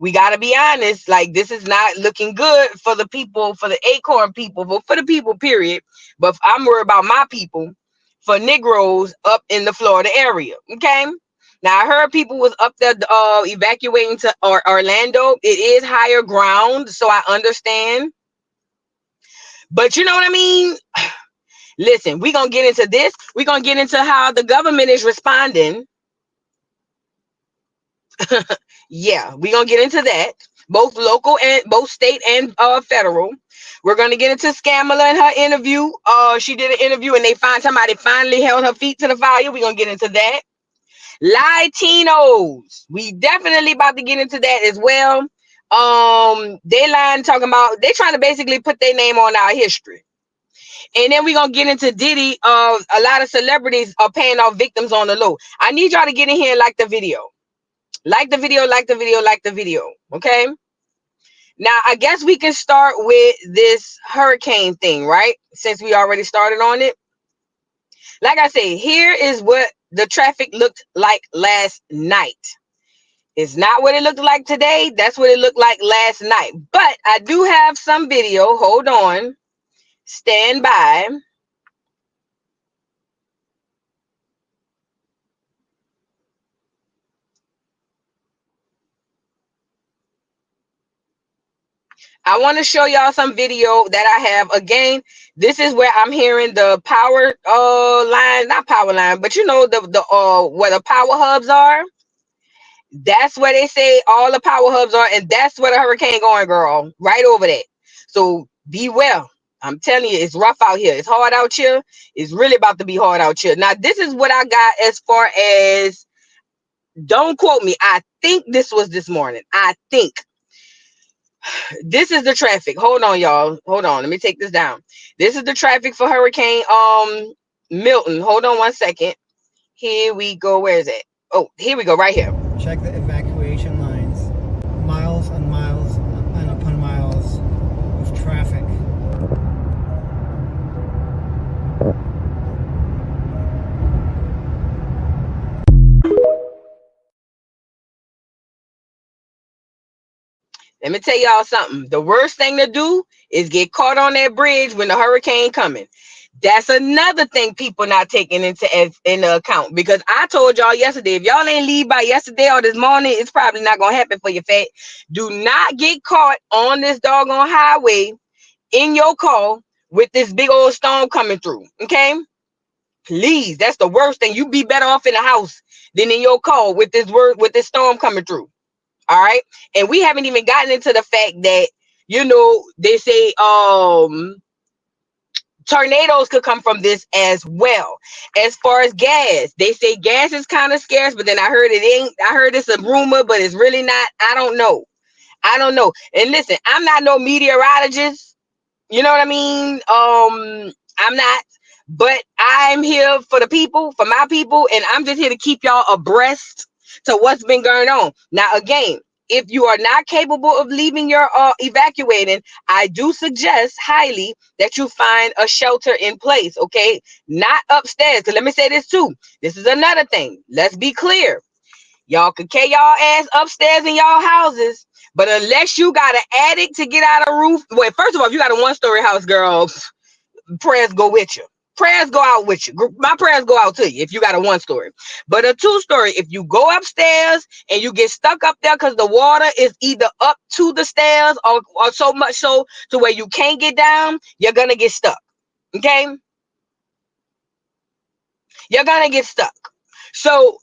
We got to be honest. Like, this is not looking good for the people, for the Acorn people, but for the people, period. But I'm worried about my people, for Negroes up in the Florida area. Okay. Now, I heard people was up there evacuating to Orlando. It is higher ground, so I understand. But you know what I mean? Listen, we're going to get into this. We're going to get into how the government is responding. Yeah, we're going to get into that. Both local and both state and federal. We're going to get into Scamala and her interview. She did an interview and they find somebody finally held her feet to the fire. We're going to get into that. Lie-tinos. We definitely about to get into that as well. They lying talking about, they trying to basically put their name on our history. And then we're going to get into Diddy. A lot of celebrities are paying off victims on the low. I need y'all to get in here and like the video. Like the video, like the video, like the video. Okay. Now, I guess we can start with this hurricane thing, right? Since we already started on it. Like I say, here is what the traffic looked like last night. It's not what it looked like today. That's what it looked like last night. But I do have some video. Hold on. Stand by. I want to show y'all some video that I have. Again, this is where I'm hearing the power line, not power line, but you know the where the power hubs are. That's where they say all the power hubs are, and that's where the hurricane going, girl. Right over there. So be well. I'm telling you, it's rough out here. It's hard out here. It's really about to be hard out here. Now, this is what I got as far as, don't quote me. I think this was this morning. I think. This is the traffic. Hold on, y'all. Hold on. Let me take this down. This is the traffic for Hurricane Milton. Hold on one second. Here we go. Where is it? Oh, here we go. Right here. Check the evacuation lines. Miles and miles and upon miles of traffic. Let me tell y'all something. The worst thing to do is get caught on that bridge when the hurricane coming. That's another thing people not taking into account, because I told y'all yesterday, if y'all ain't leave by yesterday or this morning, it's probably not gonna happen for your fat. Do not get caught on this doggone highway in your car with this big old storm coming through. Okay, please. That's the worst thing. You be better off in the house than in your car with this storm coming through. All right. And we haven't even gotten into the fact that, you know, they say tornadoes could come from this as well. As far as gas, they say gas is kind of scarce, but then I heard it's a rumor, but it's really not. I don't know. And listen, I'm not no meteorologist. You know what I mean? I'm not, but I'm here for the people, for my people, and I'm just here to keep y'all abreast to what's been going on. Now, again, if you are not capable of leaving your evacuating, I do suggest highly that you find a shelter in place, okay? Not upstairs, because let me say this too. This is another thing. Let's be clear. Y'all can carry y'all ass upstairs in y'all houses, but unless you got an attic to get out of roof, well, first of all, if you got a one-story house, girl, prayers go with you. Prayers go out with you. My prayers go out to you if you got a one-story. But a two-story, if you go upstairs and you get stuck up there because the water is either up to the stairs or so much so to where you can't get down, you're going to get stuck. Okay? You're going to get stuck. So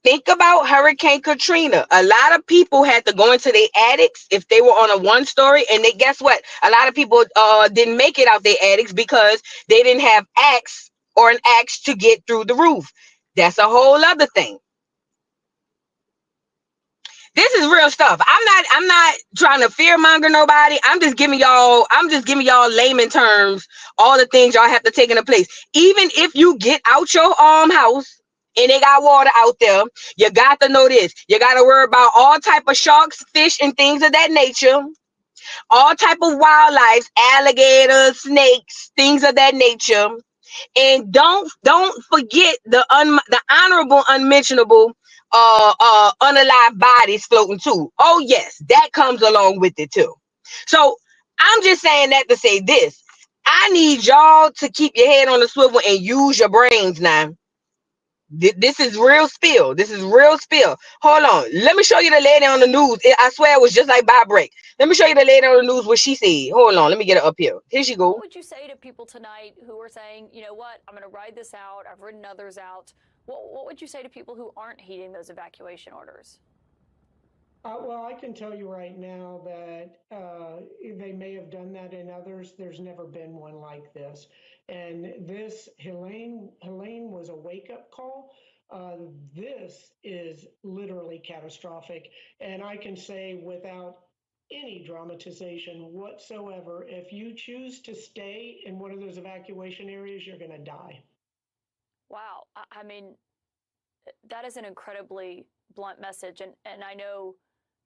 think about Hurricane Katrina. A lot of people had to go into their attics if they were on a one-story, and guess what? A lot of people didn't make it out their attics because they didn't have axe to get through the roof. That's a whole other thing. This is real stuff. I'm not trying to fearmonger nobody. I'm just giving y'all layman terms, all the things y'all have to take into place. Even if you get out your house and they got water out there, you got to know this. You got to worry about all type of sharks, fish, and things of that nature. All type of wildlife, alligators, snakes, things of that nature. And don't forget the honorable, unmentionable, unalive bodies floating too. Oh yes, that comes along with it too. So I'm just saying that to say this. I need y'all to keep your head on the swivel and use your brains now. This is real spill. This is real spill. Hold on. Let me show you the lady on the news. I swear it was just like by break. Let me show you the lady on the news what she said. Hold on. Let me get her up here. Here she go. What would you say to people tonight who are saying, you know what, I'm going to ride this out. I've ridden others out. What would you say to people who aren't heeding those evacuation orders? Well, I can tell you right now that they may have done that in others. There's never been one like this. And this, Helene was a wake-up call. This is literally catastrophic. And I can say without any dramatization whatsoever, if you choose to stay in one of those evacuation areas, you're going to die. Wow. I mean, that is an incredibly blunt message. And I know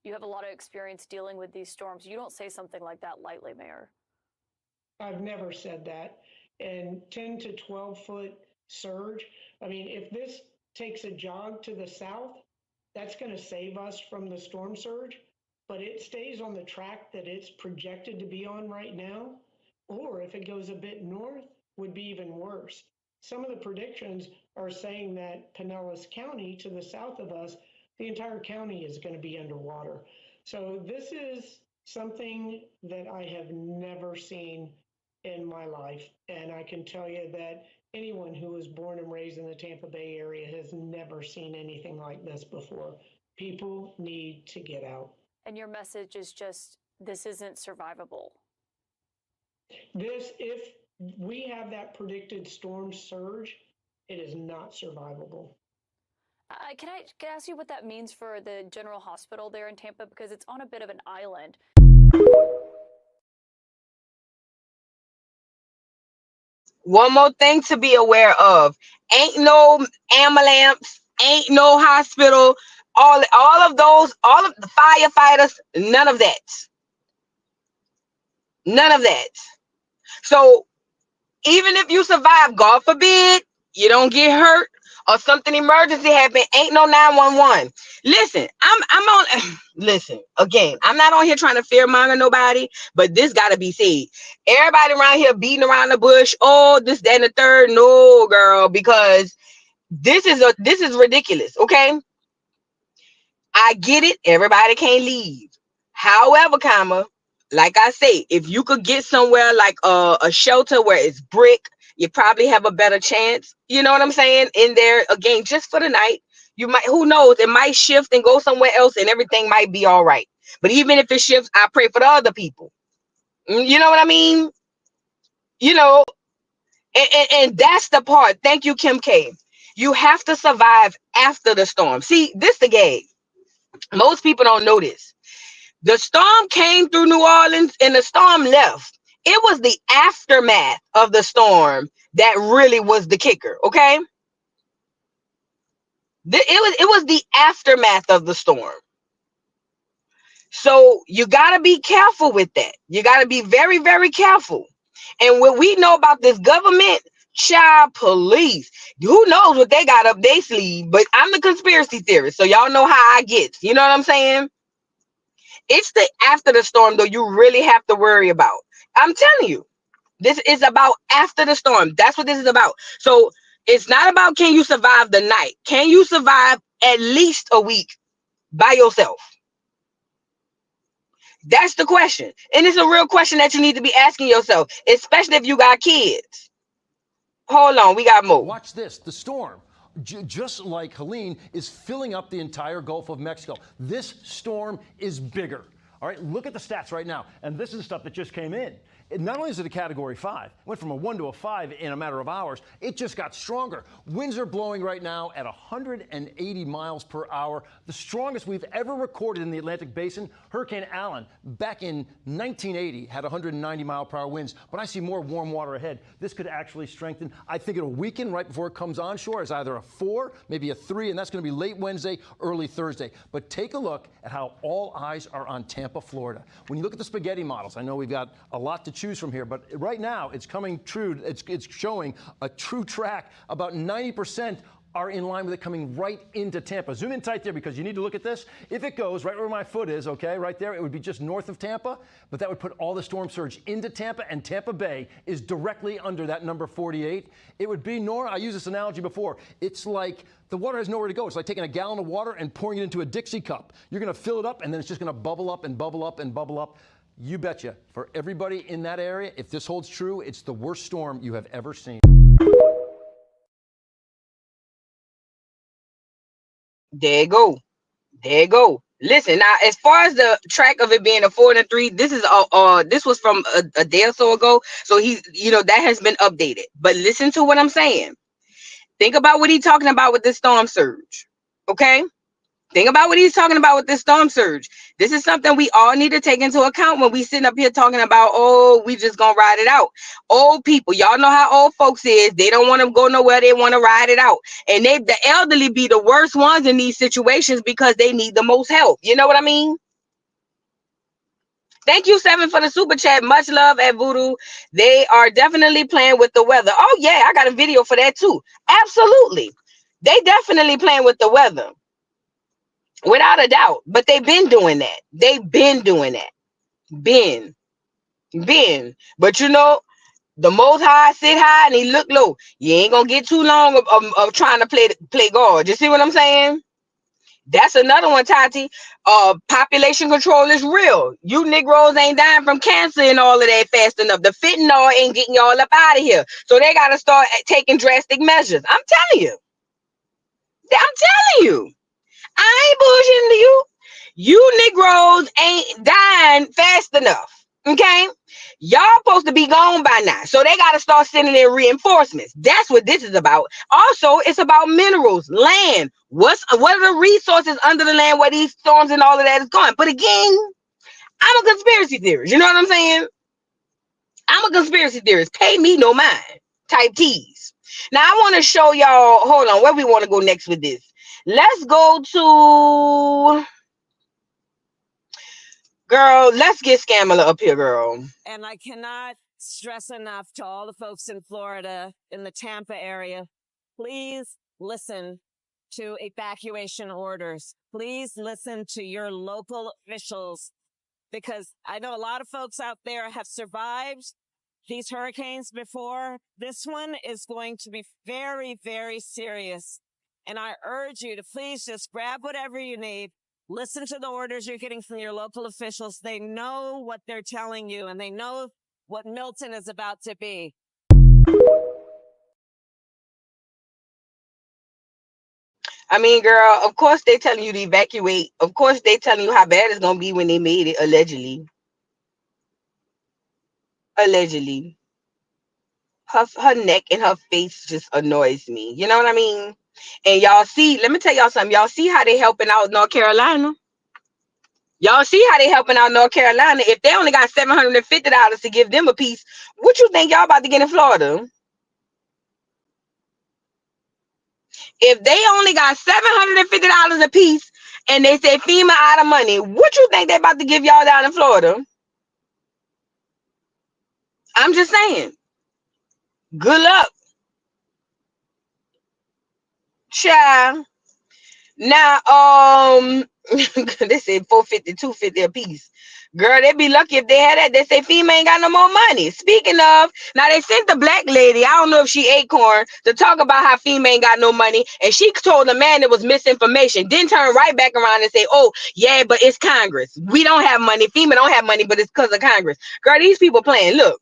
you have a lot of experience dealing with these storms. You don't say something like that lightly, Mayor. I've never said that. And 10 to 12 foot surge. I mean, if this takes a jog to the south, that's going to save us from the storm surge. But it stays on the track that it's projected to be on right now. Or if it goes a bit north, would be even worse. Some of the predictions are saying that Pinellas County, to the south of us, the entire county is going to be underwater. So this is something that I have never seen in my life. And I can tell you that anyone who was born and raised in the Tampa Bay area has never seen anything like this before. People need to get out. And your message is just, this isn't survivable. This, if we have that predicted storm surge, it is not survivable. Can I ask you what that means for the General Hospital there in Tampa? Because it's on a bit of an island. One more thing to be aware of. Ain't no ambulance, ain't no hospital, all of the firefighters, none of that. None of that. So even if you survive, God forbid, you don't get hurt or something emergency happen, ain't no 911. Listen, I'm on listen, again, I'm not on here trying to fearmonger nobody, but this gotta be said. Everybody around here beating around the bush, oh, this, that, and the third. No, girl, because this is ridiculous. Okay. I get it, everybody can't leave. However, like I say, if you could get somewhere like a shelter where it's brick, you probably have a better chance. You know what I'm saying? In there again, just for the night. You might, who knows, it might shift and go somewhere else and everything might be all right. But even if it shifts, I pray for the other people. You know what I mean? You know, and that's the part. Thank you, Kim K. You have to survive after the storm. See, this the game. Most people don't know this. The storm came through New Orleans and the storm left. It was the aftermath of the storm that really was the kicker, okay? It was the aftermath of the storm. So you got to be careful with that. You got to be very, very careful. And what we know about this government, child police, who knows what they got up their sleeve, but I'm the conspiracy theorist, so y'all know how I get. You know what I'm saying? It's the after the storm, though, you really have to worry about. I'm telling you, this is about after the storm. That's what this is about. So it's not about can you survive the night. Can you survive at least a week by yourself? That's the question. And it's a real question that you need to be asking yourself, especially if you got kids. Hold on, we got more. Watch this. The storm, just like Helene, is filling up the entire Gulf of Mexico. This storm is bigger. All right, look at the stats right now. And this is the stuff that just came in. Not only is it a Category 5, it went from a 1 to a 5 in a matter of hours, it just got stronger. Winds are blowing right now at 180 miles per hour, the strongest we've ever recorded in the Atlantic Basin. Hurricane Allen, back in 1980, had 190 mile per hour winds, but I see more warm water ahead. This could actually strengthen. I think it'll weaken right before it comes onshore as either a 4, maybe a 3, and that's going to be late Wednesday, early Thursday. But take a look at how all eyes are on Tampa, Florida. When you look at the spaghetti models, I know we've got a lot to choose from here, but right now it's coming true. It's showing a true track. About 90% are in line with it coming right into Tampa. Zoom in tight there because you need to look at this. If it goes right where my foot is, okay, right there, it would be just north of Tampa, but that would put all the storm surge into Tampa, and Tampa Bay is directly under that number 48. It would be, Nora, I used this analogy before, it's like the water has nowhere to go. It's like taking a gallon of water and pouring it into a Dixie cup. You're gonna fill it up and then it's just gonna bubble up and bubble up and bubble up. You betcha, for everybody in that area, if this holds true, it's the worst storm you have ever seen. There you go. There you go. Listen, now as far as the track of it being a 4 and a 3, this is this was from a day or so ago. So that has been updated. But listen to what I'm saying. Think about what he's talking about with this storm surge. Okay? Think about what he's talking about with this storm surge. This is something we all need to take into account when we sitting up here talking about, oh, we just gonna ride it out. Old people, y'all know how old folks is. They don't want to go nowhere. They want to ride it out. And the elderly be the worst ones in these situations because they need the most help. You know what I mean? Thank you, Seven, for the super chat. Much love at Voodoo. They are definitely playing with the weather. Oh, yeah, I got a video for that too. Absolutely. They definitely playing with the weather. Without a doubt. But they've been doing that. They've been doing that. Been. But the Most High sit high and he look low. You ain't gonna get too long of trying to play God. You see what I'm saying? That's another one, Tati. Population control is real. You Negroes ain't dying from cancer and all of that fast enough. The fentanyl ain't getting y'all up out of here. So they gotta start taking drastic measures. I'm telling you. I ain't bullshitting to you. You Negroes ain't dying fast enough. Okay? Y'all supposed to be gone by now. So they got to start sending in reinforcements. That's what this is about. Also, it's about minerals, land. What are the resources under the land where these storms and all of that is going? But again, I'm a conspiracy theorist. You know what I'm saying? I'm a conspiracy theorist. Pay me no mind. Type T's. Now, I want to show y'all. Hold on. Where we want to go next with this? Let's go to, girl, let's get Scamala up here, girl. And I cannot stress enough to all the folks in Florida, in the Tampa area, please listen to evacuation orders. Please listen to your local officials, because I know a lot of folks out there have survived these hurricanes before. This one is going to be very, very serious. And I urge you to please just grab whatever you need. Listen to the orders you're getting from your local officials. They know what they're telling you, and they know what Milton is about to be. I mean, girl, of course they're telling you to evacuate. Of course they're telling you how bad it's going to be when they made it, allegedly. Allegedly. Her neck and her face just annoys me. You know what I mean? And y'all see, let me tell y'all something. Y'all see how they helping out North Carolina? Y'all see how they helping out North Carolina? If they only got $750 to give them a piece, what you think y'all about to get in Florida? If they only got $750 a piece and they say FEMA out of money, what you think they about to give y'all down in Florida? I'm just saying. Good luck. Child. Now, they say $450, $250 a piece. Girl, they'd be lucky if they had that. They say FEMA ain't got no more money. Speaking of, now they sent the black lady, I don't know if she ate corn, to talk about how FEMA ain't got no money. And she told the man it was misinformation. Then turn right back around and say, oh, yeah, but it's Congress. We don't have money. FEMA don't have money, but it's because of Congress. Girl, these people playing. Look.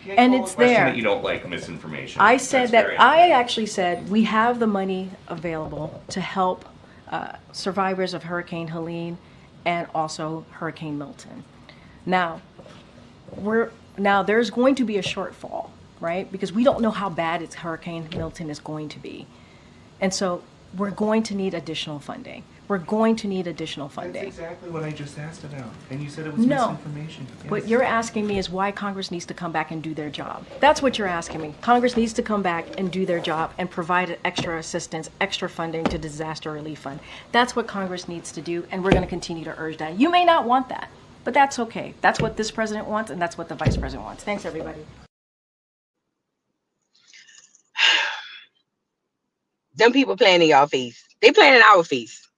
And it's there. That you don't like misinformation. I said that. I actually said we have the money available to help survivors of Hurricane Helene and also Hurricane Milton. Now, there's going to be a shortfall, right? Because we don't know how bad Hurricane Milton is going to be, and so we're going to need additional funding. We're going to need additional funding. That's exactly what I just asked about. And you said it was misinformation. Yes. What you're asking me is why Congress needs to come back and do their job. That's what you're asking me. Congress needs to come back and do their job and provide extra assistance, extra funding to disaster relief fund. That's what Congress needs to do, and we're going to continue to urge that. You may not want that. But that's okay. That's what this president wants, and that's what the vice president wants. Thanks, everybody. Them people playing in y'all face. They playing in our face.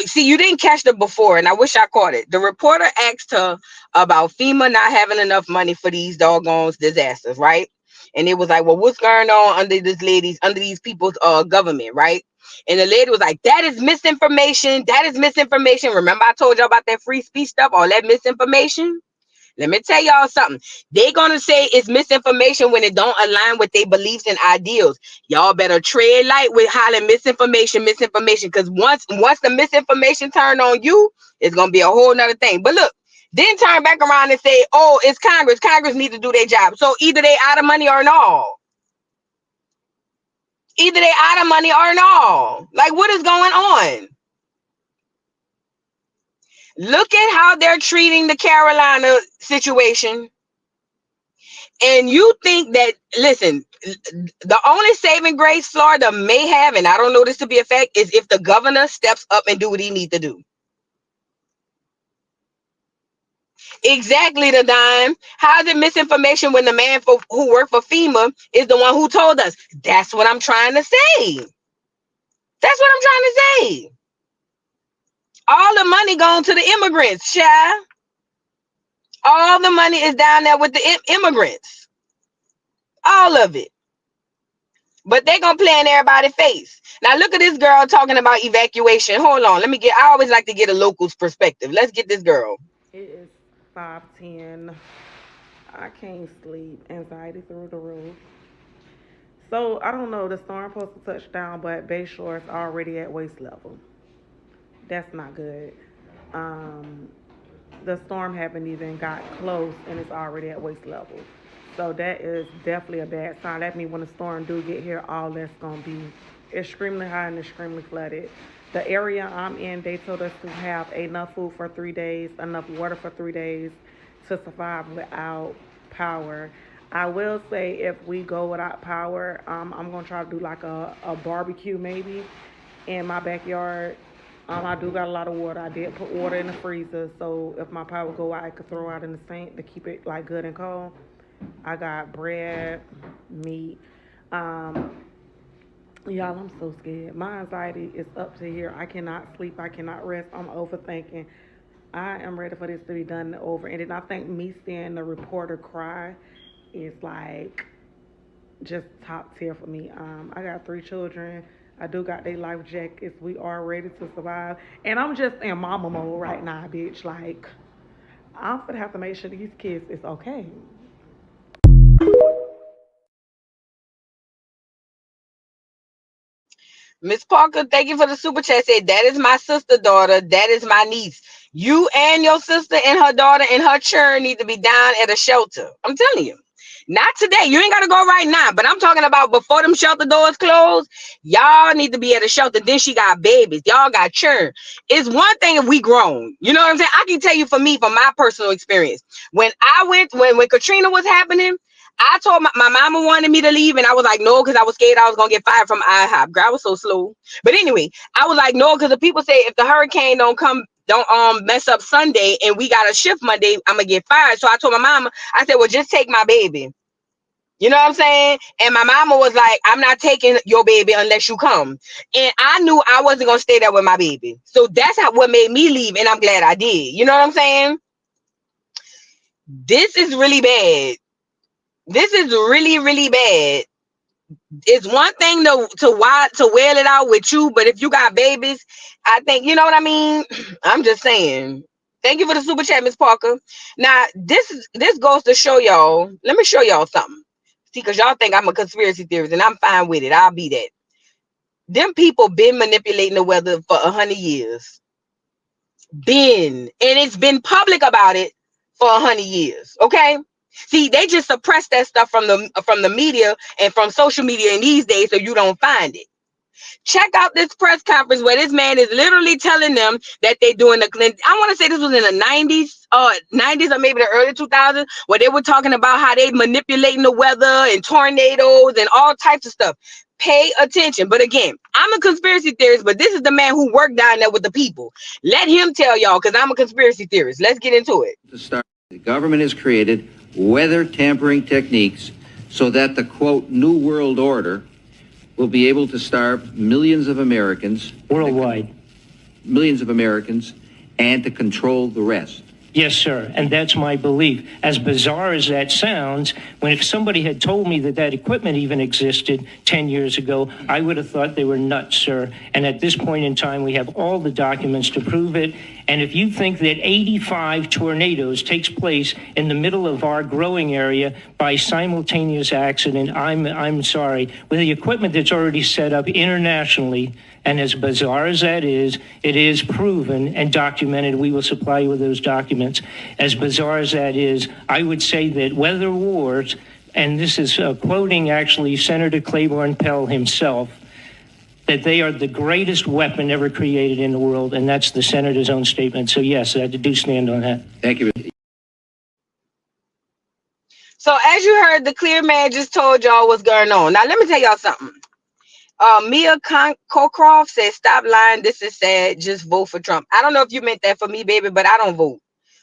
See, you didn't catch the before, and I wish I caught it. The reporter asked her about FEMA not having enough money for these doggone disasters, right? And it was like, well, what's going on under these people's government, right? And the lady was like, that is misinformation. That is misinformation. Remember I told y'all about that free speech stuff, all that misinformation? Let me tell y'all something. They're going to say it's misinformation when it don't align with their beliefs and ideals. Y'all better tread light with hollering misinformation, because once the misinformation turn on you, it's going to be a whole nother thing. But look, then turn back around and say, oh, it's Congress. Congress needs to do their job. So either they out of money or no. Either they out of money or no. Like, what is going on? Look at how they're treating the Carolina situation. And you think that, listen, the only saving grace Florida may have, and I don't know this to be a fact, is if the governor steps up and do what he needs to do. Exactly, the dime. How is it misinformation when the man who worked for FEMA is the one who told us? That's what I'm trying to say. That's what I'm trying to say. All the money going to the immigrants, child. All the money is down there with the immigrants. All of it. But they're going to play in everybody's face. Now, look at this girl talking about evacuation. Hold on. I always like to get a local's perspective. Let's get this girl. It is 5:10. I can't sleep. Anxiety through the roof. So, I don't know. The storm supposed to touch down, but Bayshore is already at waist level. That's not good. The storm haven't even got close, and it's already at waist level. So that is definitely a bad sign. That means when the storm do get here, all that's going to be extremely high and extremely flooded. The area I'm in, they told us to have enough food for 3 days, enough water for 3 days to survive without power. I will say if we go without power, I'm going to try to do like a barbecue maybe in my backyard. I do got a lot of water. I did put water in the freezer, so if my power go out, I could throw out in the sink to keep it like good and cold. I got bread, meat. Y'all, I'm so scared. My anxiety is up to here. I cannot sleep. I cannot rest. I'm overthinking. I am ready for this to be done and over. And then I think me seeing the reporter cry is like just top tier for me. I got 3 children. I do got their life jackets. We are ready to survive. And I'm just in mama mode right now, bitch. Like, I'm gonna have to make sure these kids is okay. Miss Parker, thank you for the super chat. Said, that is my sister daughter. That is my niece. You and your sister and her daughter and her children need to be down at a shelter. I'm telling you. Not today. You ain't got to go right now. But I'm talking about before them shelter doors close. Y'all need to be at a shelter. Then she got babies. Y'all got children. It's one thing if we grown. You know what I'm saying? I can tell you for me, from my personal experience. When Katrina was happening, I told my mama wanted me to leave, and I was like, no, because I was scared I was going to get fired from IHOP. Girl, I was so slow. But anyway, I was like, no, because the people say if the hurricane don't mess up Sunday and we got a shift Monday, I'm going to get fired. So I told my mama, I said, well, just take my baby. You know what I'm saying? And my mama was like, I'm not taking your baby unless you come. And I knew I wasn't going to stay there with my baby. So that's what made me leave, and I'm glad I did. You know what I'm saying? This is really bad. This is really, really bad. It's one thing to wail it out with you, but if you got babies, I think, you know what I mean? I'm just saying. Thank you for the super chat, Miss Parker. Now, this goes to show y'all. Let me show y'all something. See, because y'all think I'm a conspiracy theorist, and I'm fine with it. I'll be that. Them people been manipulating the weather for 100 years. And it's been public about it for 100 years. Okay? See, they just suppress that stuff from the media and from social media in these days, so you don't find it. Check out this press conference where this man is literally telling them that they're doing I want to say this was in the 90s or maybe the early 2000s, where they were talking about how they manipulating the weather and tornadoes and all types of stuff. Pay attention. But again, I'm a conspiracy theorist, but this is the man who worked down there with the people. Let him tell y'all, because I'm a conspiracy theorist. Let's get into it. To start, the government has created weather tampering techniques so that the, quote, New World Order will be able to starve millions of Americans. Worldwide. Millions of Americans, and to control the rest. Yes, sir, and that's my belief. As bizarre as that sounds, if somebody had told me that that equipment even existed 10 years ago, I would have thought they were nuts, sir. And at this point in time, we have all the documents to prove it. And if you think that 85 tornadoes takes place in the middle of our growing area by simultaneous accident, I'm sorry. With the equipment that's already set up internationally, and as bizarre as that is, it is proven and documented. We will supply you with those documents. As bizarre as that is, I would say that weather wars, and this is quoting actually Senator Claiborne Pell himself, that they are the greatest weapon ever created in the world, and that's the senator's own statement. So yes, I do stand on that. Thank you. So as you heard, the clear man just told y'all what's going on. Now let me tell y'all something. Mia Cockcroft said, "Stop lying. This is sad. Just vote for Trump." I don't know if you meant that for me, baby, but I don't vote.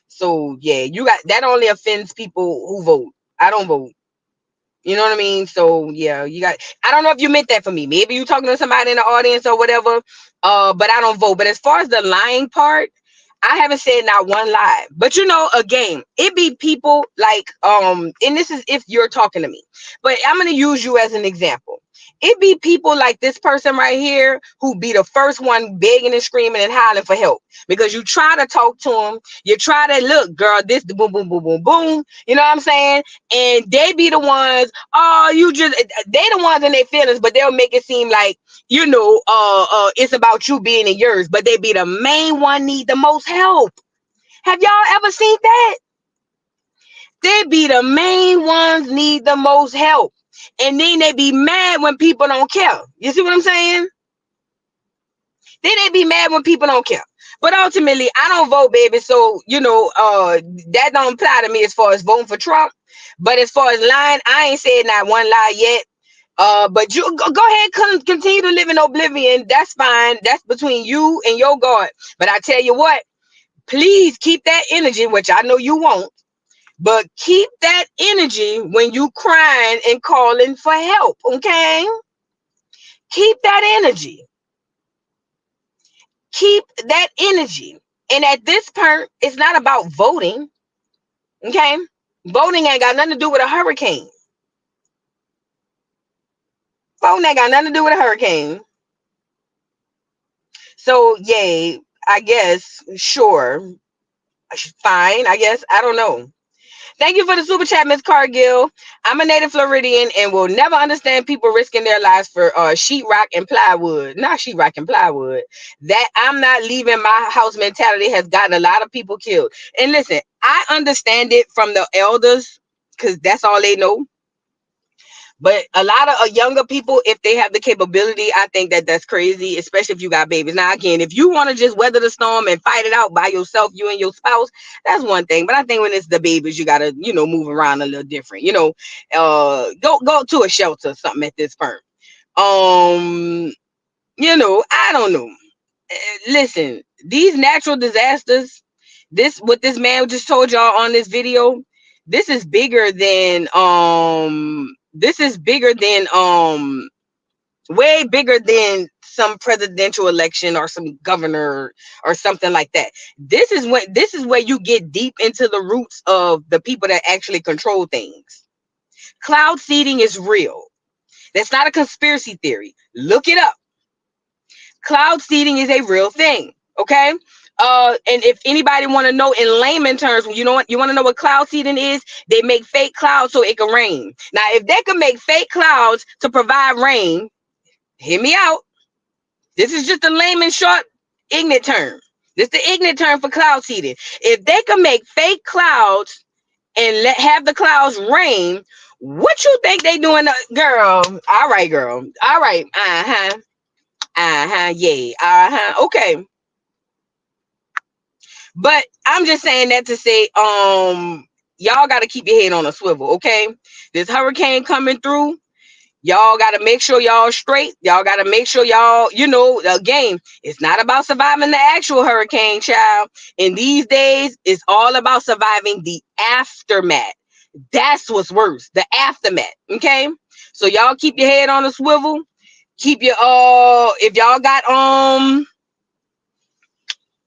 So yeah, you got that only offends people who vote. I don't vote. You know what I mean? So yeah, I don't know if you meant that for me. Maybe you talking to somebody in the audience or whatever. But I don't vote. But as far as the lying part, I haven't said not one lie. But again, it be people like and this is if you're talking to me. But I'm gonna use you as an example. It be people like this person right here who be the first one begging and screaming and hollering for help because you try to talk to them. You try to look, girl, this boom, boom, boom, boom, boom. You know what I'm saying? And they be the ones, they the ones in their feelings, but they'll make it seem like, it's about you being in yours, but they be the main one need the most help. Have y'all ever seen that? They be the main ones need the most help. And then they be mad when people don't care. You see what I'm saying? Then they be mad when people don't care. But ultimately, I don't vote, baby. So, that don't apply to me as far as voting for Trump. But as far as lying, I ain't said not one lie yet. But you go ahead, continue to live in oblivion. That's fine. That's between you and your God. But I tell you what, please keep that energy, which I know you won't. But keep that energy when you crying and calling for help, okay? Keep that energy. Keep that energy. And at this point, it's not about voting, okay? Voting ain't got nothing to do with a hurricane. Voting ain't got nothing to do with a hurricane. So, yay, I guess, sure, fine, I guess, I don't know. Thank you for the super chat, Miss Cargill. I'm a native Floridian and will never understand people risking their lives for sheetrock and plywood. Not sheetrock and plywood. That I'm not leaving my house mentality has gotten a lot of people killed. And listen, I understand it from the elders because that's all they know. But a lot of younger people, if they have the capability, I think that's crazy, especially if you got babies. Now, again, if you want to just weather the storm and fight it out by yourself, you and your spouse, that's one thing. But I think when it's the babies, you got to, move around a little different. Go to a shelter or something at this point. I don't know. Listen, these natural disasters, what this man just told y'all on this video, this is bigger than way bigger than some presidential election or some governor or something like that. This is where you get deep into the roots of the people that actually control things. Cloud seeding is real. That's not a conspiracy theory. Look it up. Cloud seeding is a real thing. Okay. And if anybody want to know in layman terms, you want to know what cloud seeding is? They make fake clouds so it can rain. Now, if they can make fake clouds to provide rain, hear me out. This is just a layman short ignorant term. This is the ignorant term for cloud seeding. If they can make fake clouds and have the clouds rain, what you think they doing, girl? All right, girl. All right. Yeah. Okay. But I'm just saying that to say, y'all got to keep your head on a swivel, okay? This hurricane coming through, Y'all got to make sure y'all straight. Y'all got to make sure y'all, you know, again, it's not about surviving the actual hurricane, child. In these days, it's all about surviving the aftermath. That's what's worse, the aftermath. Okay, so y'all keep your head on a swivel. Keep your if y'all got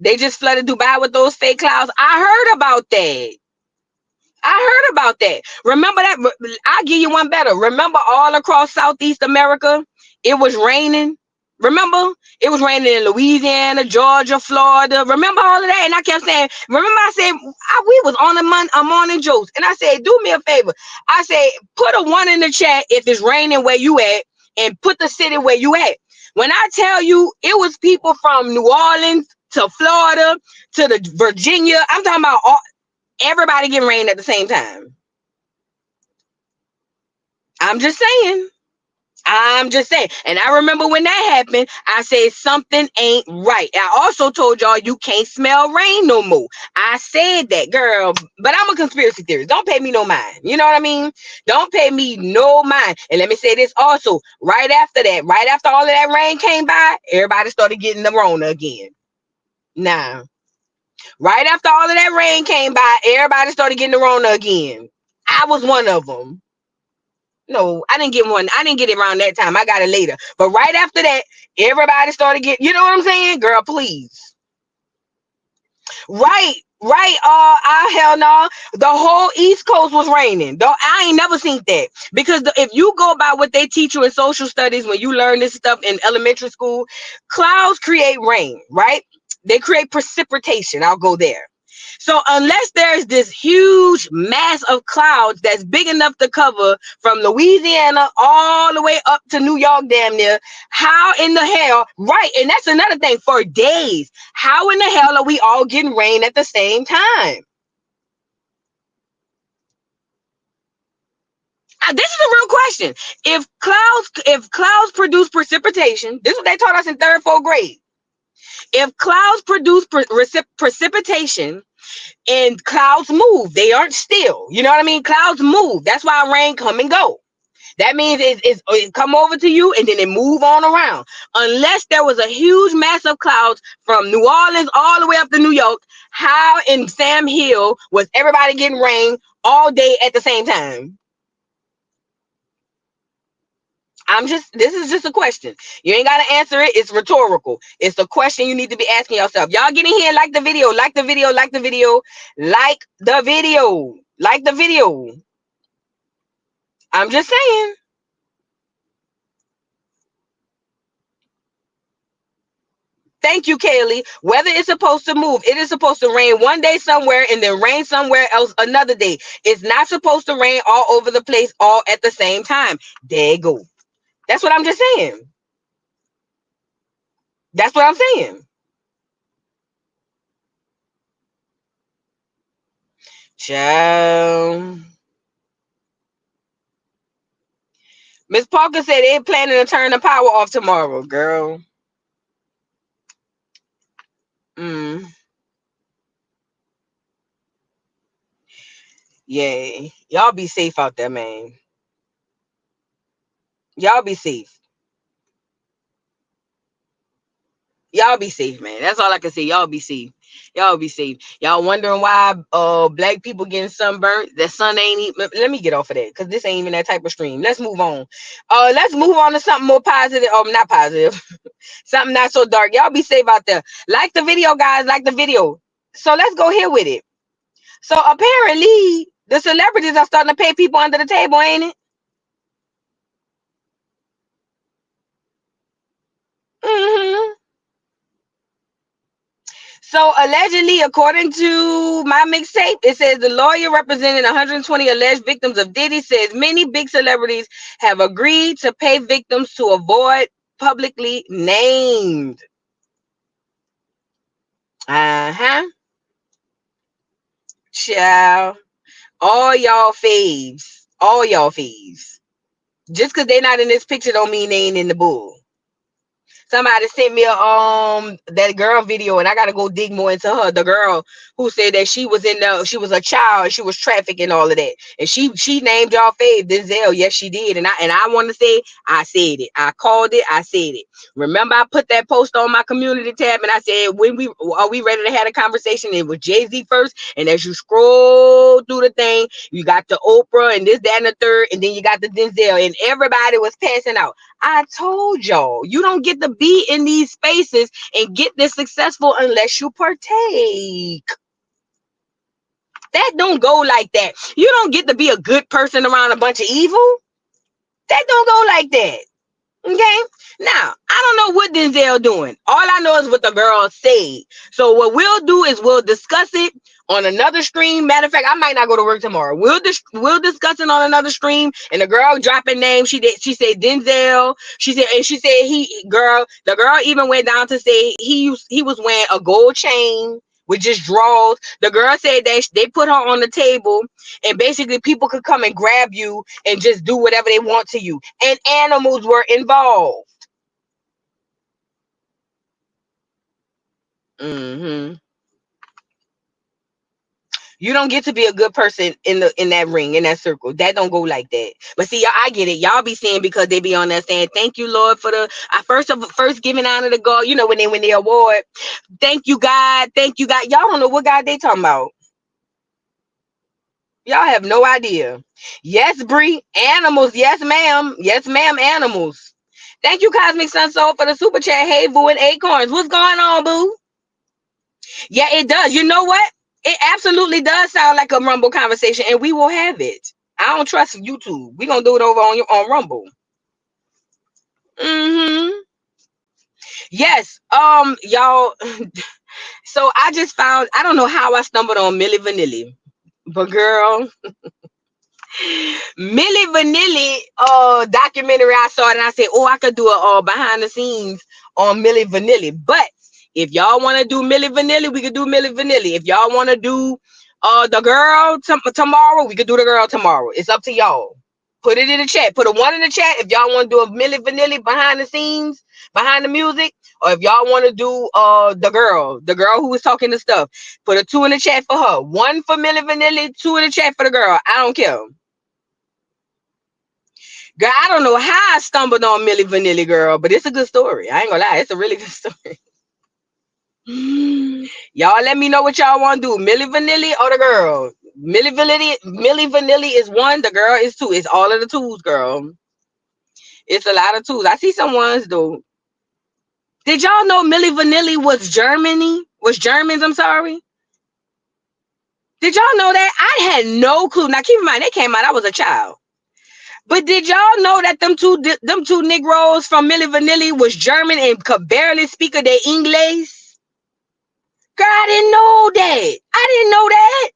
they just flooded Dubai with those fake clouds. I heard about that. Remember that? I'll give you one better. Remember all across Southeast America, it was raining. Remember? It was raining in Louisiana, Georgia, Florida. Remember all of that? And I kept saying, remember I said, we was on a morning Joce. And I said, do me a favor. I said, put a 1 in the chat if it's raining where you at, and put the city where you at. When I tell you, it was people from New Orleans to Florida to the Virginia. I'm talking about everybody getting rain at the same time. I'm just saying. And I remember when that happened, I said something ain't right. I also told y'all you can't smell rain no more. I said that, girl, but I'm a conspiracy theorist. Don't pay me no mind. You know what I mean? Don't pay me no mind. And let me say this also, right after all of that rain came by, everybody started getting the Rona again. Nah. Right after all of that rain came by, everybody started getting the Rona again. I was one of them. No, I didn't get one. I didn't get it around that time. I got it later. But right after that, everybody started getting, you know what I'm saying? Girl, please. Right. Hell no. The whole East Coast was raining. Though I ain't never seen that. Because if you go by what they teach you in social studies, when you learn this stuff in elementary school, clouds create rain, right? They create precipitation. I'll go there. So unless there's this huge mass of clouds that's big enough to cover from Louisiana all the way up to New York, damn near, how in the hell, right? And that's another thing, for days, how in the hell are we all getting rain at the same time? This is a real question. If clouds produce precipitation, this is what they taught us in 3rd, 4th grade. If clouds produce precipitation, and clouds move, they aren't still. You know what I mean? Clouds move. That's why rain come and go. That means it come over to you and then it move on around. Unless there was a huge mass of clouds from New Orleans all the way up to New York, how in Sam Hill was everybody getting rain all day at the same time? This is just a question. You ain't got to answer it. It's rhetorical. It's a question you need to be asking yourself. Y'all get in here, like the video. I'm just saying. Thank you, Kaylee. Weather is supposed to move. It is supposed to rain one day somewhere and then rain somewhere else another day. It's not supposed to rain all over the place all at the same time. There you go. That's what I'm just saying. That's what I'm saying. Ciao. Miss Parker said they planning to turn the power off tomorrow, girl. Yeah. Y'all be safe out there, man. Y'all be safe. Y'all be safe, man. That's all I can say. Y'all be safe. Y'all be safe. Y'all wondering why black people getting sunburnt? The sun ain't even. Let me get off of that because this ain't even that type of stream. Let's move on. Let's move on to something more positive. Not positive. Something not so dark. Y'all be safe out there. Like the video, guys. Like the video. So let's go here with it. So apparently the celebrities are starting to pay people under the table, ain't it? Mm-hmm. So allegedly, according to my mixtape, it says the lawyer representing 120 alleged victims of Diddy says many big celebrities have agreed to pay victims to avoid publicly named. Child. All y'all faves. All y'all faves. Just because they're not in this picture don't mean they ain't in the bull. Somebody sent me a that girl video, and I gotta go dig more into her. The girl who said that she was she was a child, she was trafficked and all of that, and she named y'all fave Denzel. Yes, she did, and I want to say I said it, I called it, I said it. Remember, I put that post on my community tab, and I said, when are we ready to have a conversation? It was Jay-Z first, and as you scroll through the thing, you got the Oprah and this, that, and the third, and then you got the Denzel, and everybody was passing out. I told y'all, you don't get to be in these spaces and get this successful unless you partake. That don't go like that. You don't get to be a good person around a bunch of evil. That don't go like that. Okay? Now, I don't know what Denzel doing. All I know is what the girl said. So what we'll do is we'll discuss it on another stream. Matter of fact, I might not go to work tomorrow. We'll discuss it on another stream. And the girl dropping names. She said Denzel. She said the girl even went down to say he was wearing a gold chain with just draws. The girl said that they put her on the table, and basically people could come and grab you and just do whatever they want to you. And animals were involved. You don't get to be a good person in that ring, in that circle. That don't go like that. But see, y'all, I get it. Y'all be saying because they be on there saying, "Thank you, Lord, for the first giving honor to God." You know, when they award, "Thank you, God, thank you, God." Y'all don't know what God they talking about. Y'all have no idea. Yes, Bree, animals. Yes, ma'am. Yes, ma'am. Animals. Thank you, Cosmic Sun Soul, for the super chat. Hey, Boo and Acorns. What's going on, Boo? Yeah, it does. You know what? It absolutely does sound like a Rumble conversation, and we will have it. I don't trust YouTube. We're gonna do it over on Rumble. Yes. Y'all. So I just found, I don't know how I stumbled on Milli Vanilli, but girl, Milli Vanilli documentary, I saw it and I said, oh, I could do a behind the scenes on Milli Vanilli. But if y'all want to do Milli Vanilli, we could do Milli Vanilli. If y'all want to do the girl tomorrow, we could do the girl tomorrow. It's up to y'all. Put it in the chat. Put a 1 in the chat if y'all want to do a Milli Vanilli behind the scenes, behind the music, or if y'all want to do the girl who was talking the stuff. Put a 2 in the chat for her. 1 for Milli Vanilli, 2 in the chat for the girl. I don't care. Girl, I don't know how I stumbled on Milli Vanilli, girl, but it's a good story. I ain't gonna lie, it's a really good story. Y'all let me know what y'all want to do. Milli Vanilli or the girl? Milli Vanilli is 1, the girl is 2. It's all of the 2s, girl. It's a lot of 2s. I see some 1s though. Did y'all know Milli Vanilli was Germans, I'm sorry. Did y'all know that? I had no clue. Now keep in mind, they came out, I was a child. But did y'all know that them two Negroes from Milli Vanilli was German and could barely speak of their English? Girl, I didn't know that. I didn't know that.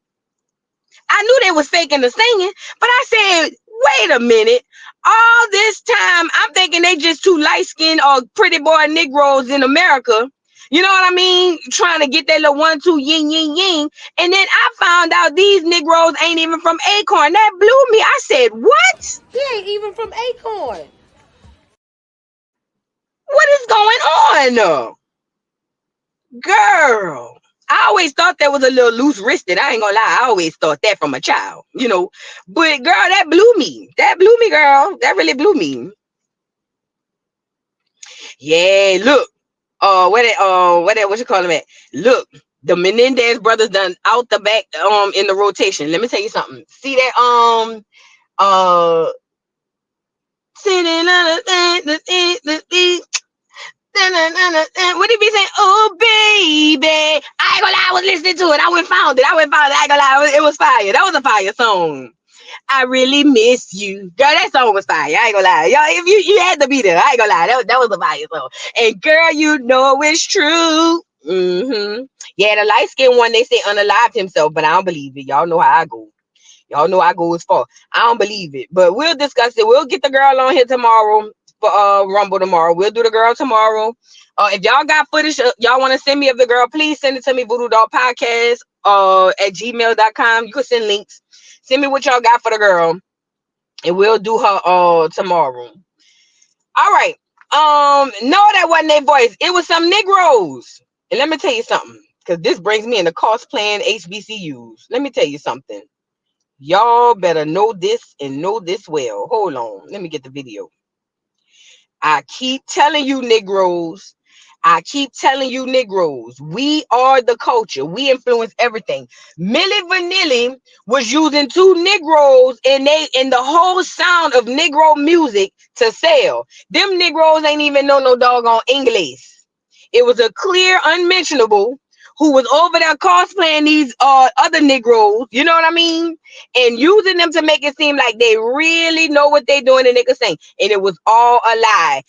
I knew they was faking the singing, but I said, wait a minute. All this time, I'm thinking they just 2 light-skinned or pretty boy Negroes in America. You know what I mean? Trying to get that little 1, 2, yin, yin, yin. And then I found out these Negroes ain't even from Acorn. That blew me. I said, what? He ain't even from Acorn. What is going on? Girl, I always thought that was a little loose-wristed. I ain't gonna lie. I always thought that from a child, you know. But girl, that blew me. That blew me, girl. That really blew me. Yeah, look. What you call them at? Look, the Menendez brothers done out the back in the rotation. Let me tell you something. See that sitting on the what did he be saying? Oh baby, I ain't gonna lie, I was listening to it. I went found it. I ain't gonna lie, it was fire. That was a fire song. I really miss you, girl. That song was fire. I ain't gonna lie, y'all. If you had to be there, I ain't gonna lie. That was a fire song. And girl, you know it's true. Yeah, the light skinned one, they say unalived himself, but I don't believe it. Y'all know how I go. Y'all know I go as far. I don't believe it, but we'll discuss it. We'll get the girl on here tomorrow for Rumble tomorrow. We'll do the girl tomorrow. If y'all got footage y'all want to send me of the girl, please send it to me, voodoo.podcast at gmail.com. You can send links. Send me what y'all got for the girl, and we'll do her tomorrow. All right. No, that wasn't their voice. It was some Negroes. And let me tell you something, because this brings me into cosplaying HBCUs. Let me tell you something. Y'all better know this and know this well. Hold on. Let me get the video. I keep telling you, Negroes. I keep telling you, Negroes. We are the culture. We influence everything. Milli Vanilli was using two Negroes in the whole sound of Negro music to sell. Them Negroes ain't even know no doggone English. It was a clear unmentionable who was over there cosplaying these other Negroes, you know what I mean? And using them to make it seem like they really know what they're doing and they could sing. And it was all a lie.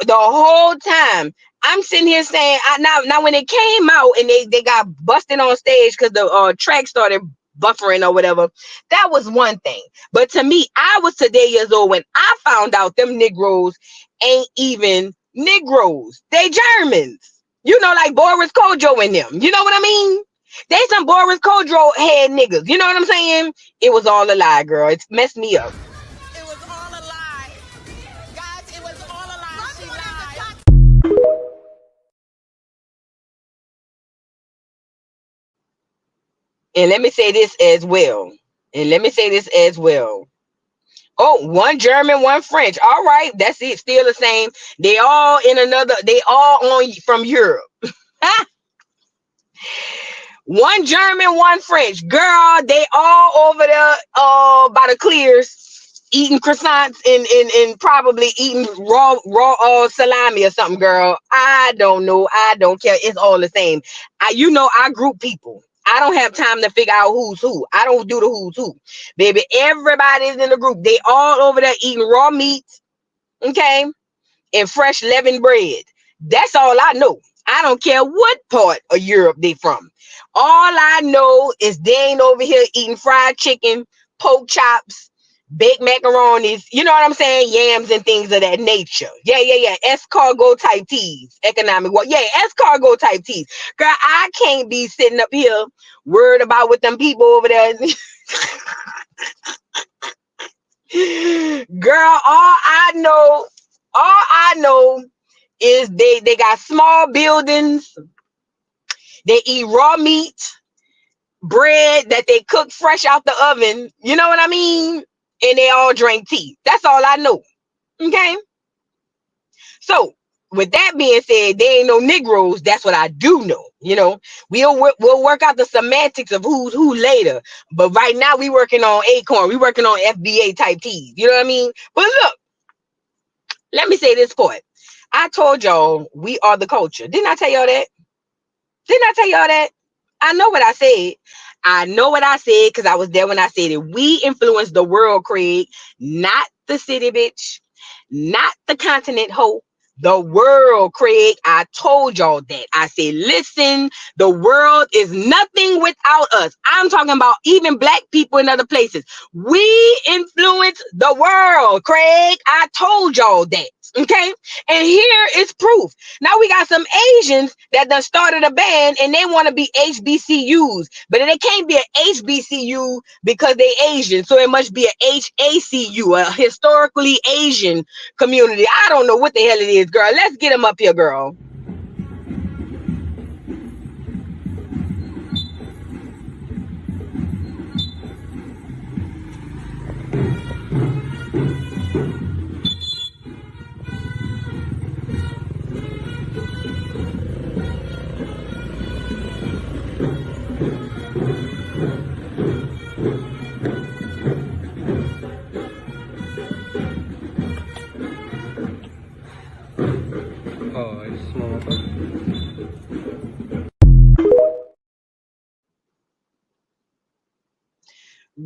The whole time, I'm sitting here saying, now when it came out and they got busted on stage because the track started buffering or whatever, that was one thing. But to me, I was today years old when I found out them Negroes ain't even Negroes. They Germans. You know, like Boris Kojo and them. You know what I mean? They some Boris Kojo head niggas. You know what I'm saying? It was all a lie, girl. It's messed me up. It was all a lie. Guys, it was all a lie. She lied. And let me say this as well. Oh, one German, one French. All right, that's it. Still the same. They all on from Europe. One German, one French. Girl, they all over there by the clears eating croissants and probably eating raw salami or something, girl. I don't know. I don't care. It's all the same. I group people. I don't have time to figure out who's who. I don't do the who's who. Baby, everybody's in the group. They all over there eating raw meat, okay, and fresh leavened bread. That's all I know. I don't care what part of Europe they from. All I know is they ain't over here eating fried chicken, pork chops, baked macaronis, you know what I'm saying? Yams and things of that nature. Yeah. Escargot type teas. Economic work. Yeah, escargot type teas. Girl, I can't be sitting up here worried about what them people over there. Girl, all I know is they got small buildings. They eat raw meat, bread that they cook fresh out the oven. You know what I mean? And they all drink tea. That's all I know. Okay. So with that being said, they ain't no Negroes. That's what I do know. You know, we'll work out the semantics of who's who later. But right now we working on Acorn. We working on FBA type teas. You know what I mean? But look, let me say this part. I told y'all we are the culture. Didn't I tell y'all that? I know what I said. Because I was there when I said it. We influence the world, Craig, not the city, bitch, not the continent, ho. The world, Craig. I told y'all that. I said, listen, the world is nothing without us. I'm talking about even black people in other places. We influence the world, Craig. I told y'all that. Okay. And here is proof. Now we got some Asians that done started a band and they want to be HBCUs, but they can't be an HBCU because they Asian. So it must be a HACU, a historically Asian community. I don't know what the hell it is, girl. Let's get them up here, girl.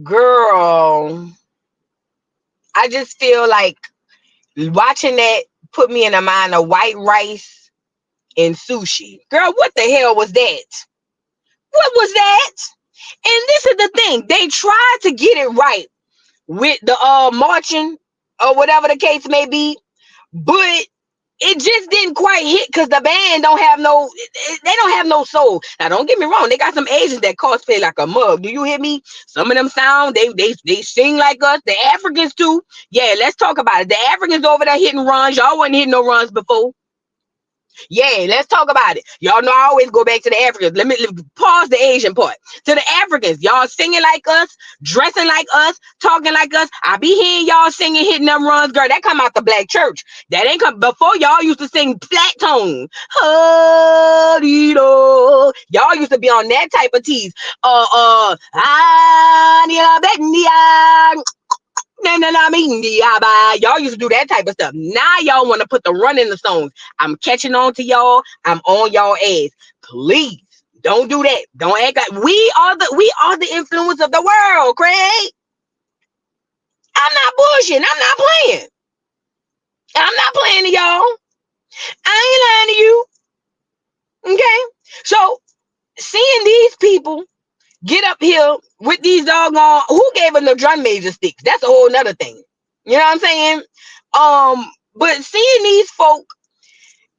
Girl, I just feel like watching that put me in the mind of white rice and sushi. Girl, what the hell was that? What was that? And this is the thing. They tried to get it right with the marching or whatever the case may be, but It just didn't quite hit because the band don't have no, they don't have no soul. Now don't get me wrong, they got some Asians that cosplay like a mug. Do you hear me? Some of them sound, they sing like us. The Africans too. Yeah, let's talk about it. The Africans over there hitting runs. Y'all wasn't hitting no runs before. Yeah, let's talk about it. Y'all know I always go back to the Africans. Let me pause the Asian part. To the Africans, y'all singing like us, dressing like us, talking like us. I be hearing y'all singing, hitting them runs, girl. That come out the black church. That ain't come before. Y'all used to sing flat tone. Y'all used to be on that type of tease. Y'all used to do that type of stuff. Now y'all want to put the run in the songs. I'm catching on to y'all. I'm on y'all ass. Please don't do that. Don't act like we are the influence of the world, Craig. I'm not bullshitting. I'm not playing. I'm not playing to y'all. I ain't lying to you. Okay. So seeing these people get up here with these doggone, who gave them the drum major sticks? That's a whole nother thing. You know what I'm saying? But seeing these folk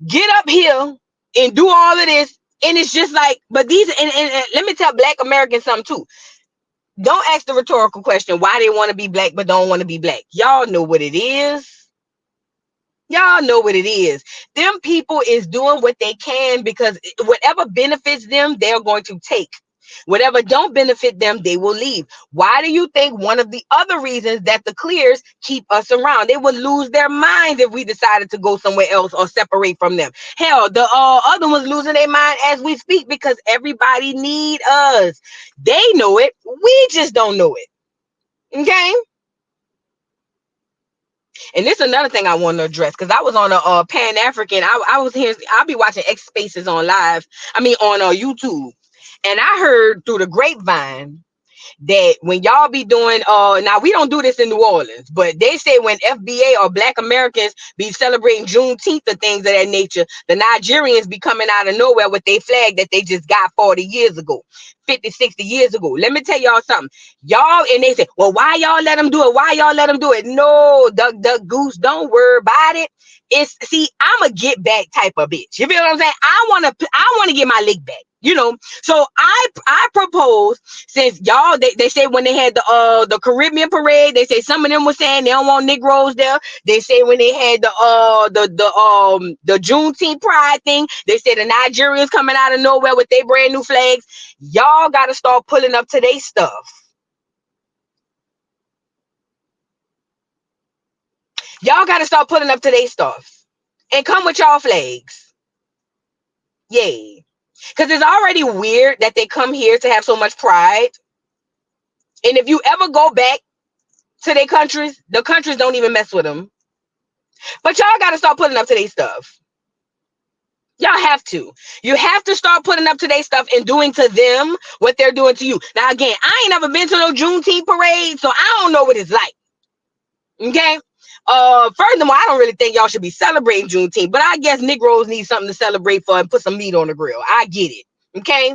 get up here and do all of this, and it's just like, but these, and let me tell Black Americans something too. Don't ask the rhetorical question why they want to be black but don't want to be black. Y'all know what it is. Y'all know what it is. Them people is doing what they can because whatever benefits them, they're going to take. Whatever don't benefit them, they will leave. Why do you think one of the other reasons that the clears keep us around? They would lose their minds if we decided to go somewhere else or separate from them. Hell, the other ones losing their mind as we speak because everybody need us. They know it. We just don't know it. Okay? And this is another thing I want to address because I was on a Pan-African. I was here. I'll be watching X Spaces on live. I mean, on YouTube. And I heard through the grapevine that when y'all be doing, now we don't do this in New Orleans, but they say when FBA or Black Americans be celebrating Juneteenth or things of that nature, the Nigerians be coming out of nowhere with their flag that they just got 40 years ago, 50, 60 years ago. Let me tell y'all something. Y'all, and they say, well, why y'all let them do it? Why y'all let them do it? No, duck, goose, don't worry about it. It's, see, I'm a get back type of bitch. You feel what I'm saying? I want to get my lick back. You know, so I propose, since y'all they say when they had the Caribbean parade, they say some of them were saying they don't want Negroes there. They say when they had the Juneteenth pride thing, they said the Nigerians coming out of nowhere with their brand new flags. Y'all got to start pulling up to their stuff. Y'all got to start pulling up to their stuff and come with y'all flags. Yay. Because it's already weird that they come here to have so much pride. And if you ever go back to their countries, the countries don't even mess with them. But y'all got to start putting up to their stuff. Y'all have to. You have to start putting up to their stuff and doing to them what they're doing to you. Now, again, I ain't never been to no Juneteenth parade, so I don't know what it's like. Okay? Furthermore, I don't really think y'all should be celebrating Juneteenth, but I guess Negroes need something to celebrate for and put some meat on the grill. I get it. Okay?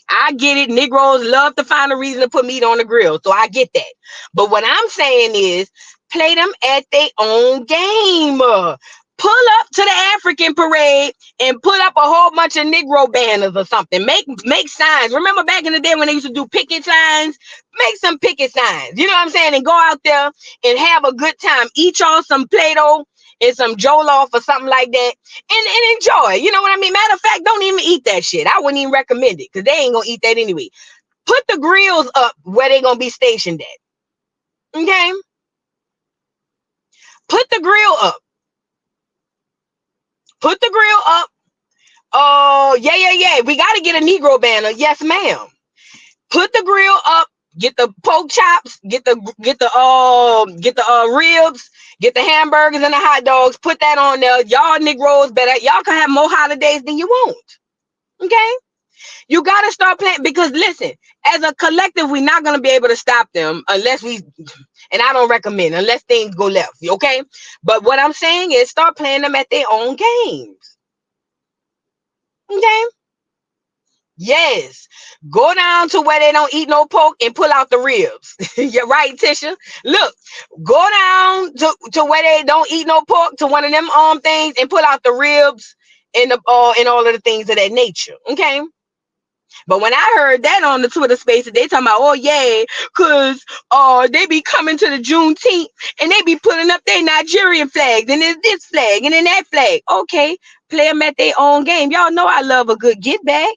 I get it. Negroes love to find a reason to put meat on the grill. So I get that. But what I'm saying is play them at their own game. Pull up to the African parade and put up a whole bunch of Negro banners or something. Make signs. Remember back in the day when they used to do picket signs? Make some picket signs. You know what I'm saying? And go out there and have a good time. Eat y'all some Play-Doh and some Jollof or something like that, and enjoy. You know what I mean? Matter of fact, don't even eat that shit. I wouldn't even recommend it because they ain't gonna eat that anyway. Put the grills up where they gonna be stationed at. Okay? Put the grill up. Put the grill up. Oh, yeah. We gotta get a Negro banner. Yes, ma'am. Put the grill up. Get the pork chops. Get the ribs. Get the hamburgers and the hot dogs. Put that on there. Y'all Negroes better. Y'all can have more holidays than you want. Okay? You got to start playing because listen, as a collective, we're not going to be able to stop them unless we, and I don't recommend, unless things go left. Okay? But what I'm saying is start playing them at their own games. Okay? Yes. Go down to where they don't eat no pork and pull out the ribs. You're right, Tisha. Look, go down to where they don't eat no pork, to one of them things, and pull out the ribs and and all of the things of that nature. Okay. But when I heard that on the Twitter space, they talking about, oh yeah, cause they be coming to the Juneteenth and they be putting up their Nigerian flags, and then this flag and then that flag. Okay, play them at their own game. Y'all know I love a good get back.